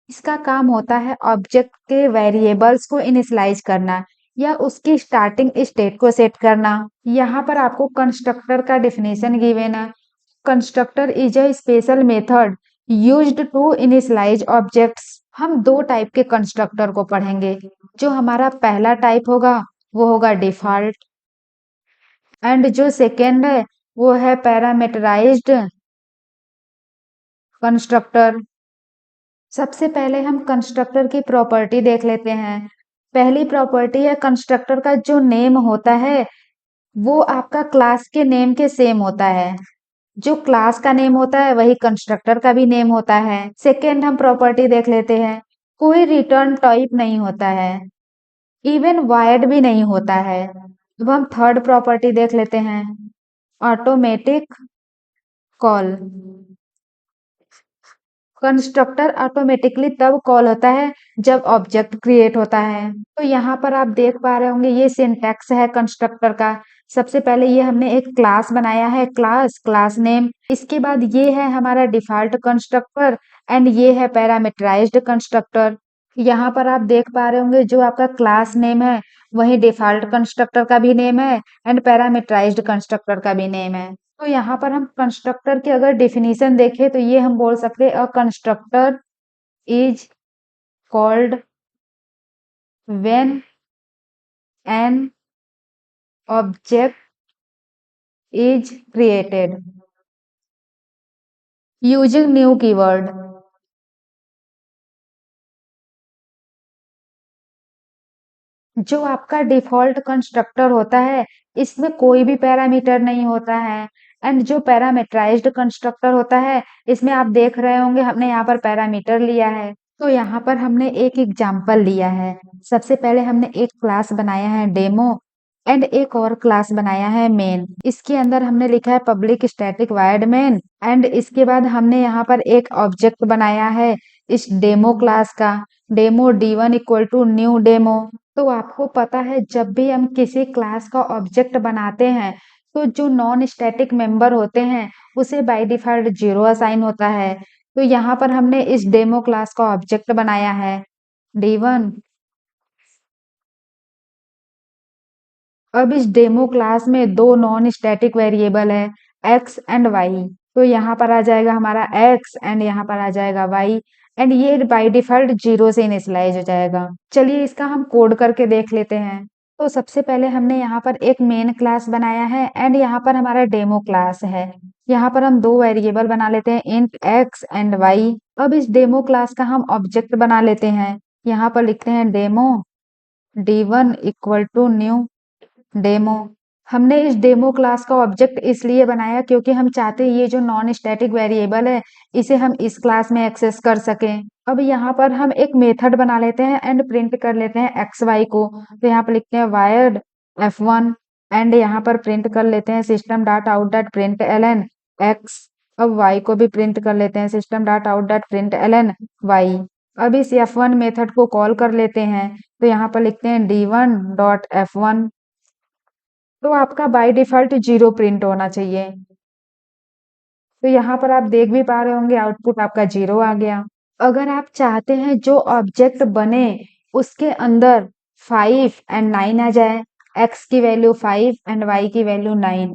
इसका काम होता है ऑब्जेक्ट के वेरिएबल्स को इनिशियलाइज करना या उसकी स्टार्टिंग स्टेट को सेट करना। यहाँ पर आपको कंस्ट्रक्टर का डेफिनेशन गिवन है। Constructor is a special method used to initialize objects. हम दो टाइप के कंस्ट्रक्टर को पढ़ेंगे। जो हमारा पहला टाइप होगा वो होगा डिफॉल्ट, एंड जो सेकेंड है वो है पैरामीटराइज्ड कंस्ट्रक्टर। सबसे पहले हम कंस्ट्रक्टर की प्रॉपर्टी देख लेते हैं। पहली प्रॉपर्टी है कंस्ट्रक्टर का जो नेम होता है वो आपका क्लास के नेम के सेम होता है। जो क्लास का नेम होता है वही कंस्ट्रक्टर का भी नेम होता है। सेकेंड हम प्रॉपर्टी देख लेते हैं। कोई रिटर्न टाइप नहीं होता है, इवन वायर्ड भी नहीं होता है। अब हम थर्ड प्रॉपर्टी देख लेते हैं ऑटोमेटिक कॉल। कंस्ट्रक्टर ऑटोमेटिकली तब कॉल होता है जब ऑब्जेक्ट क्रिएट होता है। तो यहाँ पर आप देख पा रहे होंगे ये सिंटैक्स है कंस्ट्रक्टर का। सबसे पहले ये हमने एक क्लास बनाया है क्लास नेम। इसके बाद ये है हमारा डिफॉल्ट कंस्ट्रक्टर एंड ये है पैरामीटराइज्ड कंस्ट्रक्टर। यहाँ पर आप देख पा रहे होंगे जो आपका क्लास नेम है वही डिफॉल्ट कंस्ट्रक्टर का भी नेम है एंड पैरामीटराइज्ड कंस्ट्रक्टर का भी नेम है। तो यहाँ पर हम कंस्ट्रक्टर की अगर डेफिनेशन देखें तो ये हम बोल सकते हैं अ constructor is called when an object is created using new keyword. जो आपका डिफॉल्ट कंस्ट्रक्टर होता है इसमें कोई भी पैरामीटर नहीं होता है। एंड जो पैरामीटराइज्ड कंस्ट्रक्टर होता है इसमें आप देख रहे होंगे हमने यहाँ पर पैरामीटर लिया है। तो यहाँ पर हमने एक एग्जाम्पल लिया है। सबसे पहले हमने एक क्लास बनाया है डेमो एंड एक और क्लास बनाया है मेन। इसके अंदर हमने लिखा है public static wired main and इसके बाद हमने यहाँ पर एक ऑब्जेक्ट बनाया है इस डेमो क्लास का demo D1 equal to new demo. तो आपको पता है जब भी हम किसी क्लास का ऑब्जेक्ट बनाते हैं तो जो नॉन स्टैटिक मेंबर होते हैं उसे बाय डिफ़ॉल्ट 0 असाइन होता है। तो यहाँ पर हमने इस डेमो क्लास का ऑब्जेक्ट बनाया है D1। अब इस डेमो क्लास में 2 नॉन स्टैटिक वेरिएबल है x एंड y। तो यहाँ पर आ जाएगा हमारा x एंड यहाँ पर आ जाएगा y एंड ये बाय डिफ़ॉल्ट 0 से इनिशियलाइज़ हो जाएगा। चलिए इसका हम कोड करके देख लेते हैं। तो सबसे पहले हमने यहाँ पर एक मेन क्लास बनाया है एंड यहाँ पर हमारा डेमो क्लास है। यहाँ पर हम 2 वेरिएबल बना लेते हैं इंट x एंड y। अब इस डेमो क्लास का हम ऑब्जेक्ट बना लेते हैं। यहाँ पर लिखते हैं demo D1 equal to new demo. हमने इस डेमो क्लास का ऑब्जेक्ट इसलिए बनाया क्योंकि हम चाहते हैं ये जो नॉन स्टैटिक वेरिएबल है इसे हम इस क्लास में एक्सेस कर सकें। अब यहाँ पर हम एक मेथड बना लेते हैं एंड प्रिंट कर लेते हैं एक्स वाई को। तो यहाँ पर लिखते हैं वायर्ड F1 एंड यहाँ पर प्रिंट कर लेते हैं system dot out dot print Elon x. अब वाई को भी प्रिंट कर लेते हैं system dot out dot print Elon y. अब इस F1 मेथड को कॉल कर लेते हैं। तो यहाँ पर लिखते हैं D1 डॉट F1। तो आपका बाय डिफ़ॉल्ट 0 प्रिंट होना चाहिए। तो यहाँ पर आप देख भी पा रहे होंगे आउटपुट आपका 0 आ गया। अगर आप चाहते हैं जो ऑब्जेक्ट बने उसके अंदर 5 एंड 9 आ जाए, x की वैल्यू 5 एंड y की वैल्यू 9,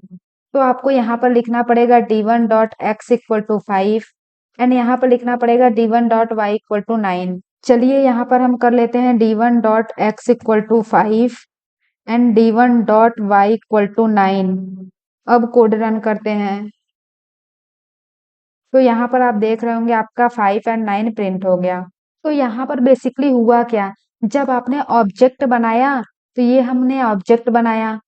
तो आपको यहाँ पर लिखना पड़ेगा d1 dot x equal to 5 and यहाँ पर लिखना पड़ेगा d1 dot y equal to 9। चलिए यहाँ पर हम कर लेते हैं d1 dot x equal to 5 and d1 dot y equal to 9। अब कोड रन करते हैं। तो यहाँ पर आप देख रहे होंगे आपका 5 एंड 9 प्रिंट हो गया। तो यहाँ पर बेसिकली हुआ क्या, जब आपने ऑब्जेक्ट बनाया तो ये हमने ऑब्जेक्ट बनाया।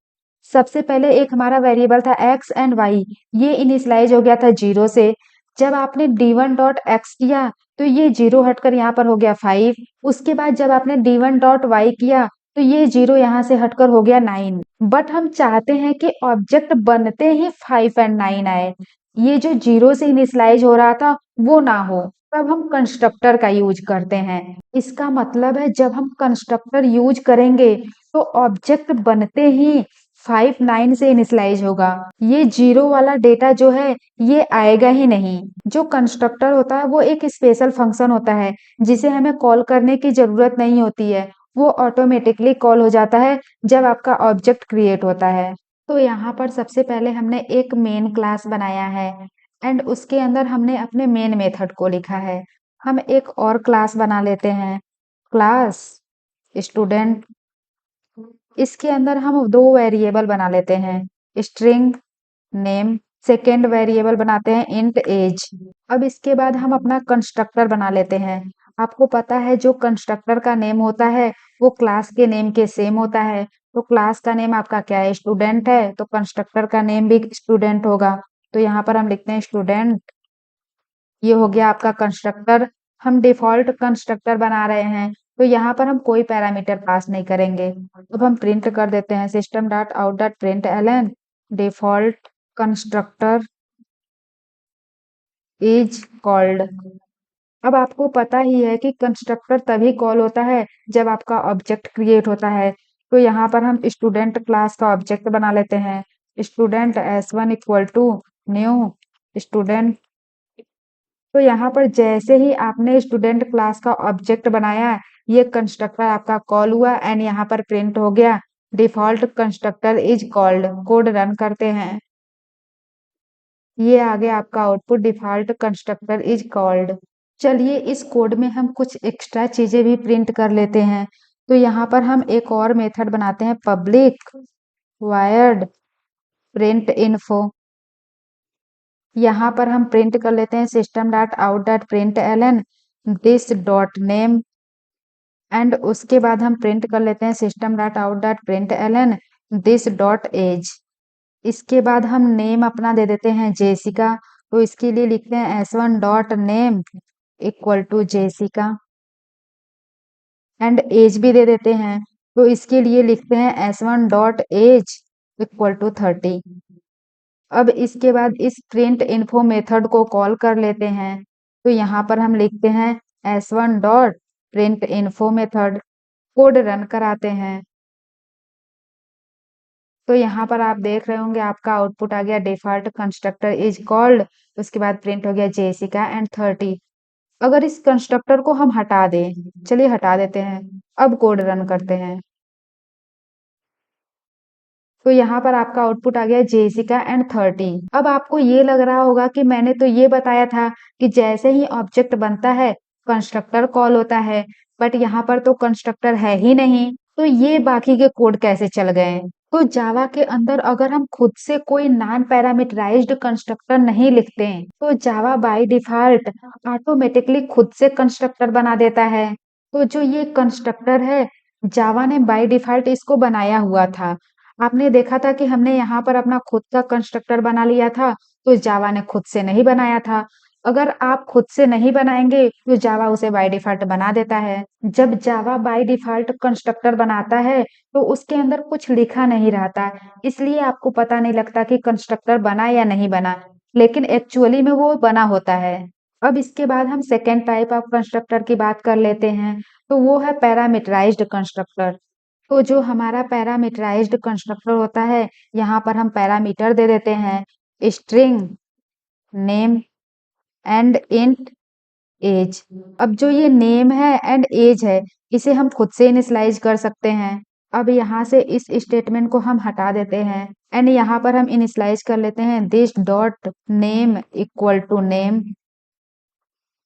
सबसे पहले एक हमारा वेरिएबल था x एंड y, ये इनिशियलाइज हो गया था 0 से। जब आपने d1 डॉट x किया तो ये 0 हटकर यहाँ पर हो गया 5। उसके बाद जब आपने d1 डॉट y किया तो ये 0 यहाँ से हटकर हो गया 9। बट हम चाहते हैं कि ऑब्जेक्ट बनते ही 5 एंड 9 आए, ये जो 0 से इनिशियलाइज हो रहा था वो ना हो। तब हम कंस्ट्रक्टर का यूज करते हैं। इसका मतलब है जब हम कंस्ट्रक्टर यूज करेंगे तो ऑब्जेक्ट बनते ही 5 9 से इनिशियलाइज होगा। ये 0 वाला डेटा जो है ये आएगा ही नहीं। जो कंस्ट्रक्टर होता है वो एक स्पेशल फंक्शन होता है जिसे हमें कॉल करने की जरूरत नहीं होती है, वो ऑटोमेटिकली कॉल हो जाता है जब आपका ऑब्जेक्ट क्रिएट होता है। तो यहाँ पर सबसे पहले हमने एक मेन क्लास बनाया है एंड उसके अंदर हमने अपने मेन मेथड को लिखा है। हम एक और क्लास बना लेते हैं, क्लास स्टूडेंट। इसके अंदर हम 2 वेरिएबल बना लेते हैं, स्ट्रिंग नेम। सेकेंड वेरिएबल बनाते हैं इंट एज। अब इसके बाद हम अपना कंस्ट्रक्टर बना लेते हैं। आपको पता है जो कंस्ट्रक्टर का नेम होता है वो क्लास के नेम के सेम होता है। तो क्लास का नेम आपका क्या है, स्टूडेंट है, तो कंस्ट्रक्टर का नेम भी स्टूडेंट होगा। तो यहाँ पर हम लिखते हैं स्टूडेंट। ये हो गया आपका कंस्ट्रक्टर। हम डिफॉल्ट कंस्ट्रक्टर बना रहे हैं तो यहाँ पर हम कोई पैरामीटर पास नहीं करेंगे। अब हम प्रिंट कर देते हैं system dot out dot print Elon default constructor is called. अब आपको पता ही है कि कंस्ट्रक्टर तभी कॉल होता है जब आपका ऑब्जेक्ट क्रिएट होता है। तो यहाँ पर हम स्टूडेंट क्लास का ऑब्जेक्ट बना लेते हैं, student s1 equal to new student. तो यहाँ पर जैसे ही आपने स्टूडेंट क्लास का ऑब्जेक्ट बनाया, ये कंस्ट्रक्टर आपका कॉल हुआ एंड यहाँ पर प्रिंट हो गया default constructor is called. Code run करते हैं। ये आ गया आपका output default constructor is called. चलिए इस कोड में हम कुछ एक्स्ट्रा चीजें भी प्रिंट कर लेते हैं। तो यहाँ पर हम एक और मेथड बनाते हैं पब्लिक वायर्ड प्रिंट इन्फो। यहाँ पर हम प्रिंट कर लेते हैं system dot out dot print Elon this dot name and उसके बाद हम प्रिंट कर लेते हैं system dot out dot print Elon this dot age. इसके बाद हम नेम अपना दे देते हैं जेसिका। तो इसके लिए लिखते हैं s1 dot name equal to Jessica and age भी दे देते हैं। तो इसके लिए लिखते हैं s1 dot age equal to 30। अब इसके बाद इस प्रिंट इन्फो मेथड को कॉल कर लेते हैं। तो यहाँ पर हम लिखते हैं s1 dot print info method. Code run कराते हैं। तो यहाँ पर आप देख रहे होंगे आपका आउटपुट आ गया डिफॉल्ट कंस्ट्रक्टर इज कॉल्ड, उसके बाद प्रिंट हो गया जेसिका एंड 30। अगर इस कंस्ट्रक्टर को हम हटा दें, चलिए हटा देते हैं, अब कोड रन करते हैं। तो यहाँ पर आपका आउटपुट आ गया जेसिका एंड 30। अब आपको ये लग रहा होगा कि मैंने तो ये बताया था कि जैसे ही ऑब्जेक्ट बनता है कंस्ट्रक्टर कॉल होता है, बट यहाँ पर तो कंस्ट्रक्टर है ही नहीं, तो ये बाकी के कोड कैसे चल गए? तो जावा के अंदर अगर हम खुद से कोई नॉन पैरामीटराइज्ड कंस्ट्रक्टर नहीं लिखते हैं, तो जावा बाय डिफॉल्ट ऑटोमेटिकली खुद से कंस्ट्रक्टर बना देता है। तो जो ये कंस्ट्रक्टर है, जावा ने बाय डिफॉल्ट इसको बनाया हुआ था। आपने देखा था कि हमने यहाँ पर अपना खुद का कंस्ट्रक्टर बना लिया था, तो जावा ने खुद से नहीं बनाया था। अगर आप खुद से नहीं बनाएंगे तो जावा उसे बाय डिफॉल्ट बना देता है। जब जावा बाय डिफॉल्ट कंस्ट्रक्टर बनाता है तो उसके अंदर कुछ लिखा नहीं रहता, इसलिए आपको पता नहीं लगता कि कंस्ट्रक्टर बना या नहीं बना, लेकिन एक्चुअली में वो बना होता है। अब इसके बाद हम सेकेंड टाइप ऑफ कंस्ट्रक्टर की बात कर लेते हैं, तो वो है पैरामीटराइज्ड कंस्ट्रक्टर। तो जो हमारा पैरामीटराइज्ड कंस्ट्रक्टर होता है, यहाँ पर हम पैरामीटर दे देते हैं string name and int age. अब जो ये नेम है एंड एज है, इसे हम खुद से इनिशियलाइज कर सकते हैं। अब यहाँ से इस स्टेटमेंट को हम हटा देते हैं एंड यहाँ पर हम इनिशियलाइज कर लेते हैं this dot name equal to name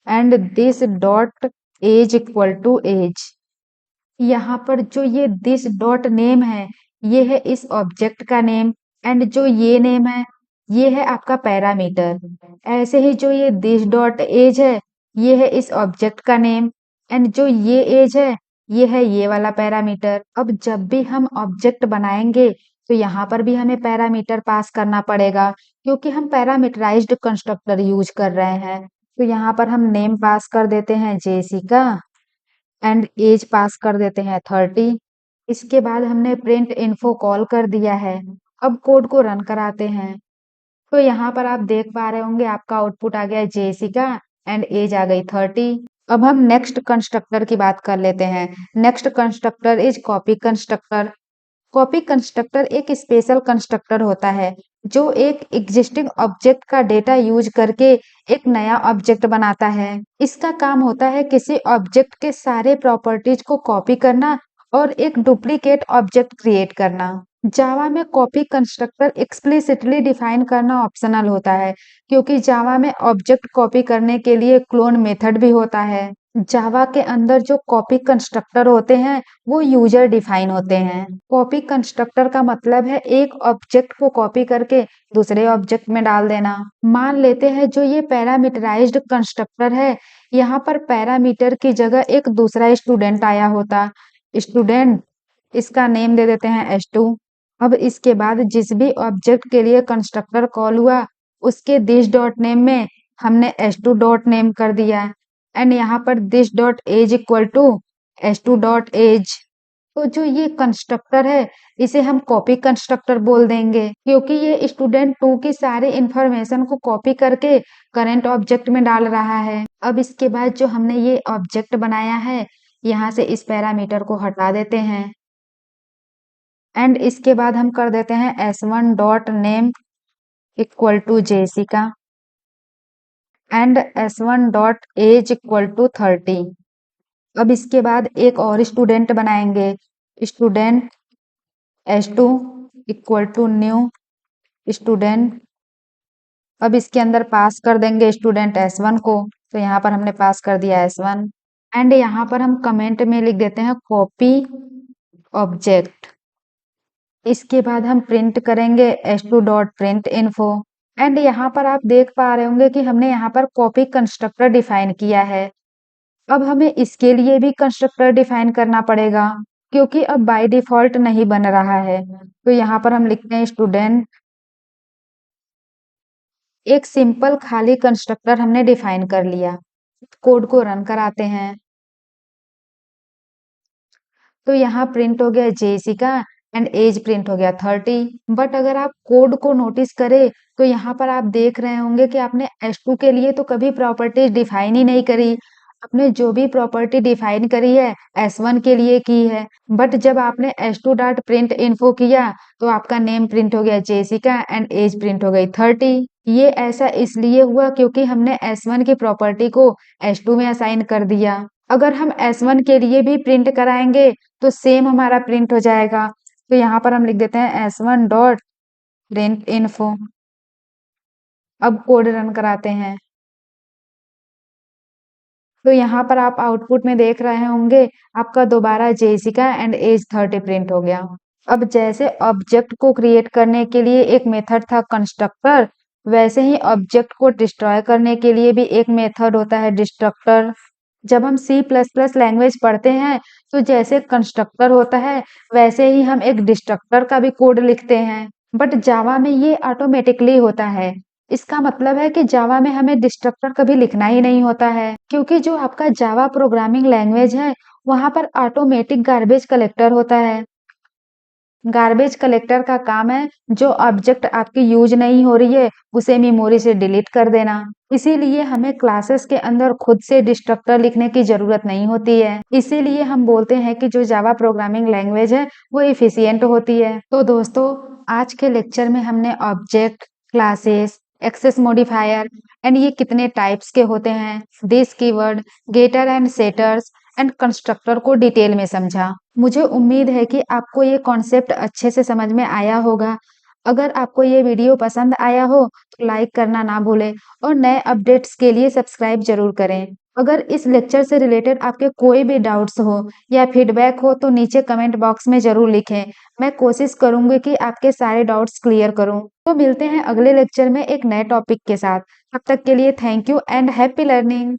and this dot age equal to age. यहाँ पर जो ये दिस डॉट नेम है, ये है इस ऑब्जेक्ट का नेम, एंड जो ये नेम है, ये है आपका पैरामीटर। ऐसे ही जो ये दिस डॉट एज है, ये है इस ऑब्जेक्ट का नेम, एंड जो ये एज है, ये है ये वाला पैरामीटर। अब जब भी हम ऑब्जेक्ट बनाएंगे तो यहाँ पर भी हमें पैरामीटर पास करना पड़ेगा, क्योंकि हम पैरामीटराइज्ड कंस्ट्रक्टर यूज कर रहे हैं। तो यहाँ पर हम नेम पास कर देते हैं जेसिका एंड एज पास कर देते हैं 30। इसके बाद हमने प्रिंट इन्फो कॉल कर दिया है। अब कोड को रन कराते हैं। तो यहाँ पर आप देख पा रहे होंगे आपका आउटपुट आ गया जेसिका एंड एज आ गई 30। अब हम नेक्स्ट कंस्ट्रक्टर की बात कर लेते हैं। Next constructor is copy constructor. Copy constructor एक स्पेशल कंस्ट्रक्टर होता है जो एक एग्जिस्टिंग ऑब्जेक्ट का डेटा यूज करके एक नया ऑब्जेक्ट बनाता है। इसका काम होता है किसी ऑब्जेक्ट के सारे प्रॉपर्टीज को कॉपी करना और एक डुप्लीकेट ऑब्जेक्ट क्रिएट करना। जावा में कॉपी कंस्ट्रक्टर एक्सप्लिसिटली डिफाइन करना ऑप्शनल होता है, क्योंकि जावा में ऑब्जेक्ट कॉपी करने के लिए क्लोन मेथड भी होता है। जावा के अंदर जो कॉपी कंस्ट्रक्टर होते हैं वो यूजर डिफाइन होते हैं। कॉपी कंस्ट्रक्टर का मतलब है एक ऑब्जेक्ट को कॉपी करके दूसरे ऑब्जेक्ट में डाल देना। मान लेते हैं जो ये पैरामीटराइज्ड कंस्ट्रक्टर है, यहाँ पर पैरामीटर की जगह एक दूसरा स्टूडेंट आया होता। स्टूडेंट, इसका नेम दे देते हैं S2। अब इसके बाद जिस भी ऑब्जेक्ट के लिए कंस्ट्रक्टर कॉल हुआ, उसके दिस डॉट नेम में हमने S2 डॉट नेम कर दिया, एंड यहाँ पर this dot age equal to S2 dot age. तो जो ये कंस्ट्रक्टर है, इसे हम कॉपी कंस्ट्रक्टर बोल देंगे, क्योंकि ये स्टूडेंट 2 की सारी इंफॉर्मेशन को कॉपी करके करंट ऑब्जेक्ट में डाल रहा है। अब इसके बाद जो हमने ये ऑब्जेक्ट बनाया है, यहाँ से इस पैरामीटर को हटा देते हैं, एंड इसके बाद हम कर देते हैं S1 dot name equal to Jessica and S1 dot age equal to 30। अब इसके बाद एक और स्टूडेंट बनाएंगे, student S2 equal to new student. अब इसके अंदर पास कर देंगे स्टूडेंट S1 को, तो यहाँ पर हमने पास कर दिया S1, एंड यहाँ पर हम कमेंट में लिख देते हैं कॉपी ऑब्जेक्ट। इसके बाद हम प्रिंट करेंगे S2 dot print info, and यहाँ पर आप देख पा रहे होंगे कि हमने यहाँ पर कॉपी कंस्ट्रक्टर डिफाइन किया है। अब हमें इसके लिए भी कंस्ट्रक्टर डिफाइन करना पड़ेगा, क्योंकि अब बाय डिफॉल्ट नहीं बन रहा है। तो यहाँ पर हम लिखते हैं स्टूडेंट, एक सिंपल खाली कंस्ट्रक्टर हमने डिफाइन कर लिया। कोड को रन कराते हैं। तो यहाँ प्रिंट हो गया जेसिका एंड एज प्रिंट हो गया 30। बट अगर आप कोड को नोटिस करें तो यहाँ पर आप देख रहे होंगे कि आपने S2 के लिए तो कभी प्रॉपर्टीज डिफाइन ही नहीं करी। आपने जो भी प्रॉपर्टी डिफाइन करी है S1 के लिए की है, बट जब आपने S2 डॉट प्रिंट इन्फो किया तो आपका नेम प्रिंट हो गया जेसिका एंड एज प्रिंट हो गई 30। ये ऐसा इसलिए हुआ क्योंकि हमने S1 की प्रॉपर्टी को S2 में असाइन कर दिया। अगर हम S1 के लिए भी प्रिंट कराएंगे तो सेम हमारा प्रिंट हो जाएगा। तो यहाँ पर हम लिख देते हैं S1 डॉट प्रिंट इन्फो। अब कोड रन कराते हैं। तो यहाँ पर आप आउटपुट में देख रहे होंगे आपका दोबारा जेसिका एंड एज 30 प्रिंट हो गया। अब जैसे ऑब्जेक्ट को क्रिएट करने के लिए एक मेथड था कंस्ट्रक्टर, वैसे ही ऑब्जेक्ट को डिस्ट्रॉय करने के लिए भी एक मेथड होता है डिस्ट्रक्टर। जब हम C++ लैंग्वेज पढ़ते हैं तो जैसे कंस्ट्रक्टर होता है वैसे ही हम एक डिस्ट्रक्टर का भी कोड लिखते हैं, बट जावा में ये ऑटोमेटिकली होता है। इसका मतलब है कि जावा में हमें डिस्ट्रक्टर कभी लिखना ही नहीं होता है, क्योंकि जो आपका जावा प्रोग्रामिंग लैंग्वेज है वहां पर ऑटोमेटिक गार्बेज कलेक्टर होता है। गार्बेज कलेक्टर का काम है जो ऑब्जेक्ट आपकी यूज नहीं हो रही है उसे मेमोरी से डिलीट कर देना। इसीलिए हमें क्लासेस के अंदर खुद से डिस्ट्रक्टर लिखने की जरूरत नहीं होती है। इसीलिए हम बोलते हैं कि जो जावा प्रोग्रामिंग लैंग्वेज है वो इफिशियंट होती है। तो दोस्तों, आज के लेक्चर में हमने object, classes, access modifier and ये कितने टाइप्स के होते हैं, this keyword, getter and setters and constructor को डिटेल में समझा। मुझे उम्मीद है कि आपको ये कॉन्सेप्ट अच्छे से समझ में आया होगा। अगर आपको ये वीडियो पसंद आया हो तो लाइक करना ना भूलें और नए अपडेट्स के लिए सब्सक्राइब जरूर करें। अगर इस लेक्चर से रिलेटेड आपके कोई भी डाउट्स हो या फीडबैक हो तो नीचे कमेंट बॉक्स में जरूर लिखें। मैं कोशिश करूंगी कि आपके सारे डाउट्स क्लियर करूं। तो मिलते हैं अगले लेक्चर में एक नए टॉपिक के साथ। तब तक के लिए thank you and happy learning.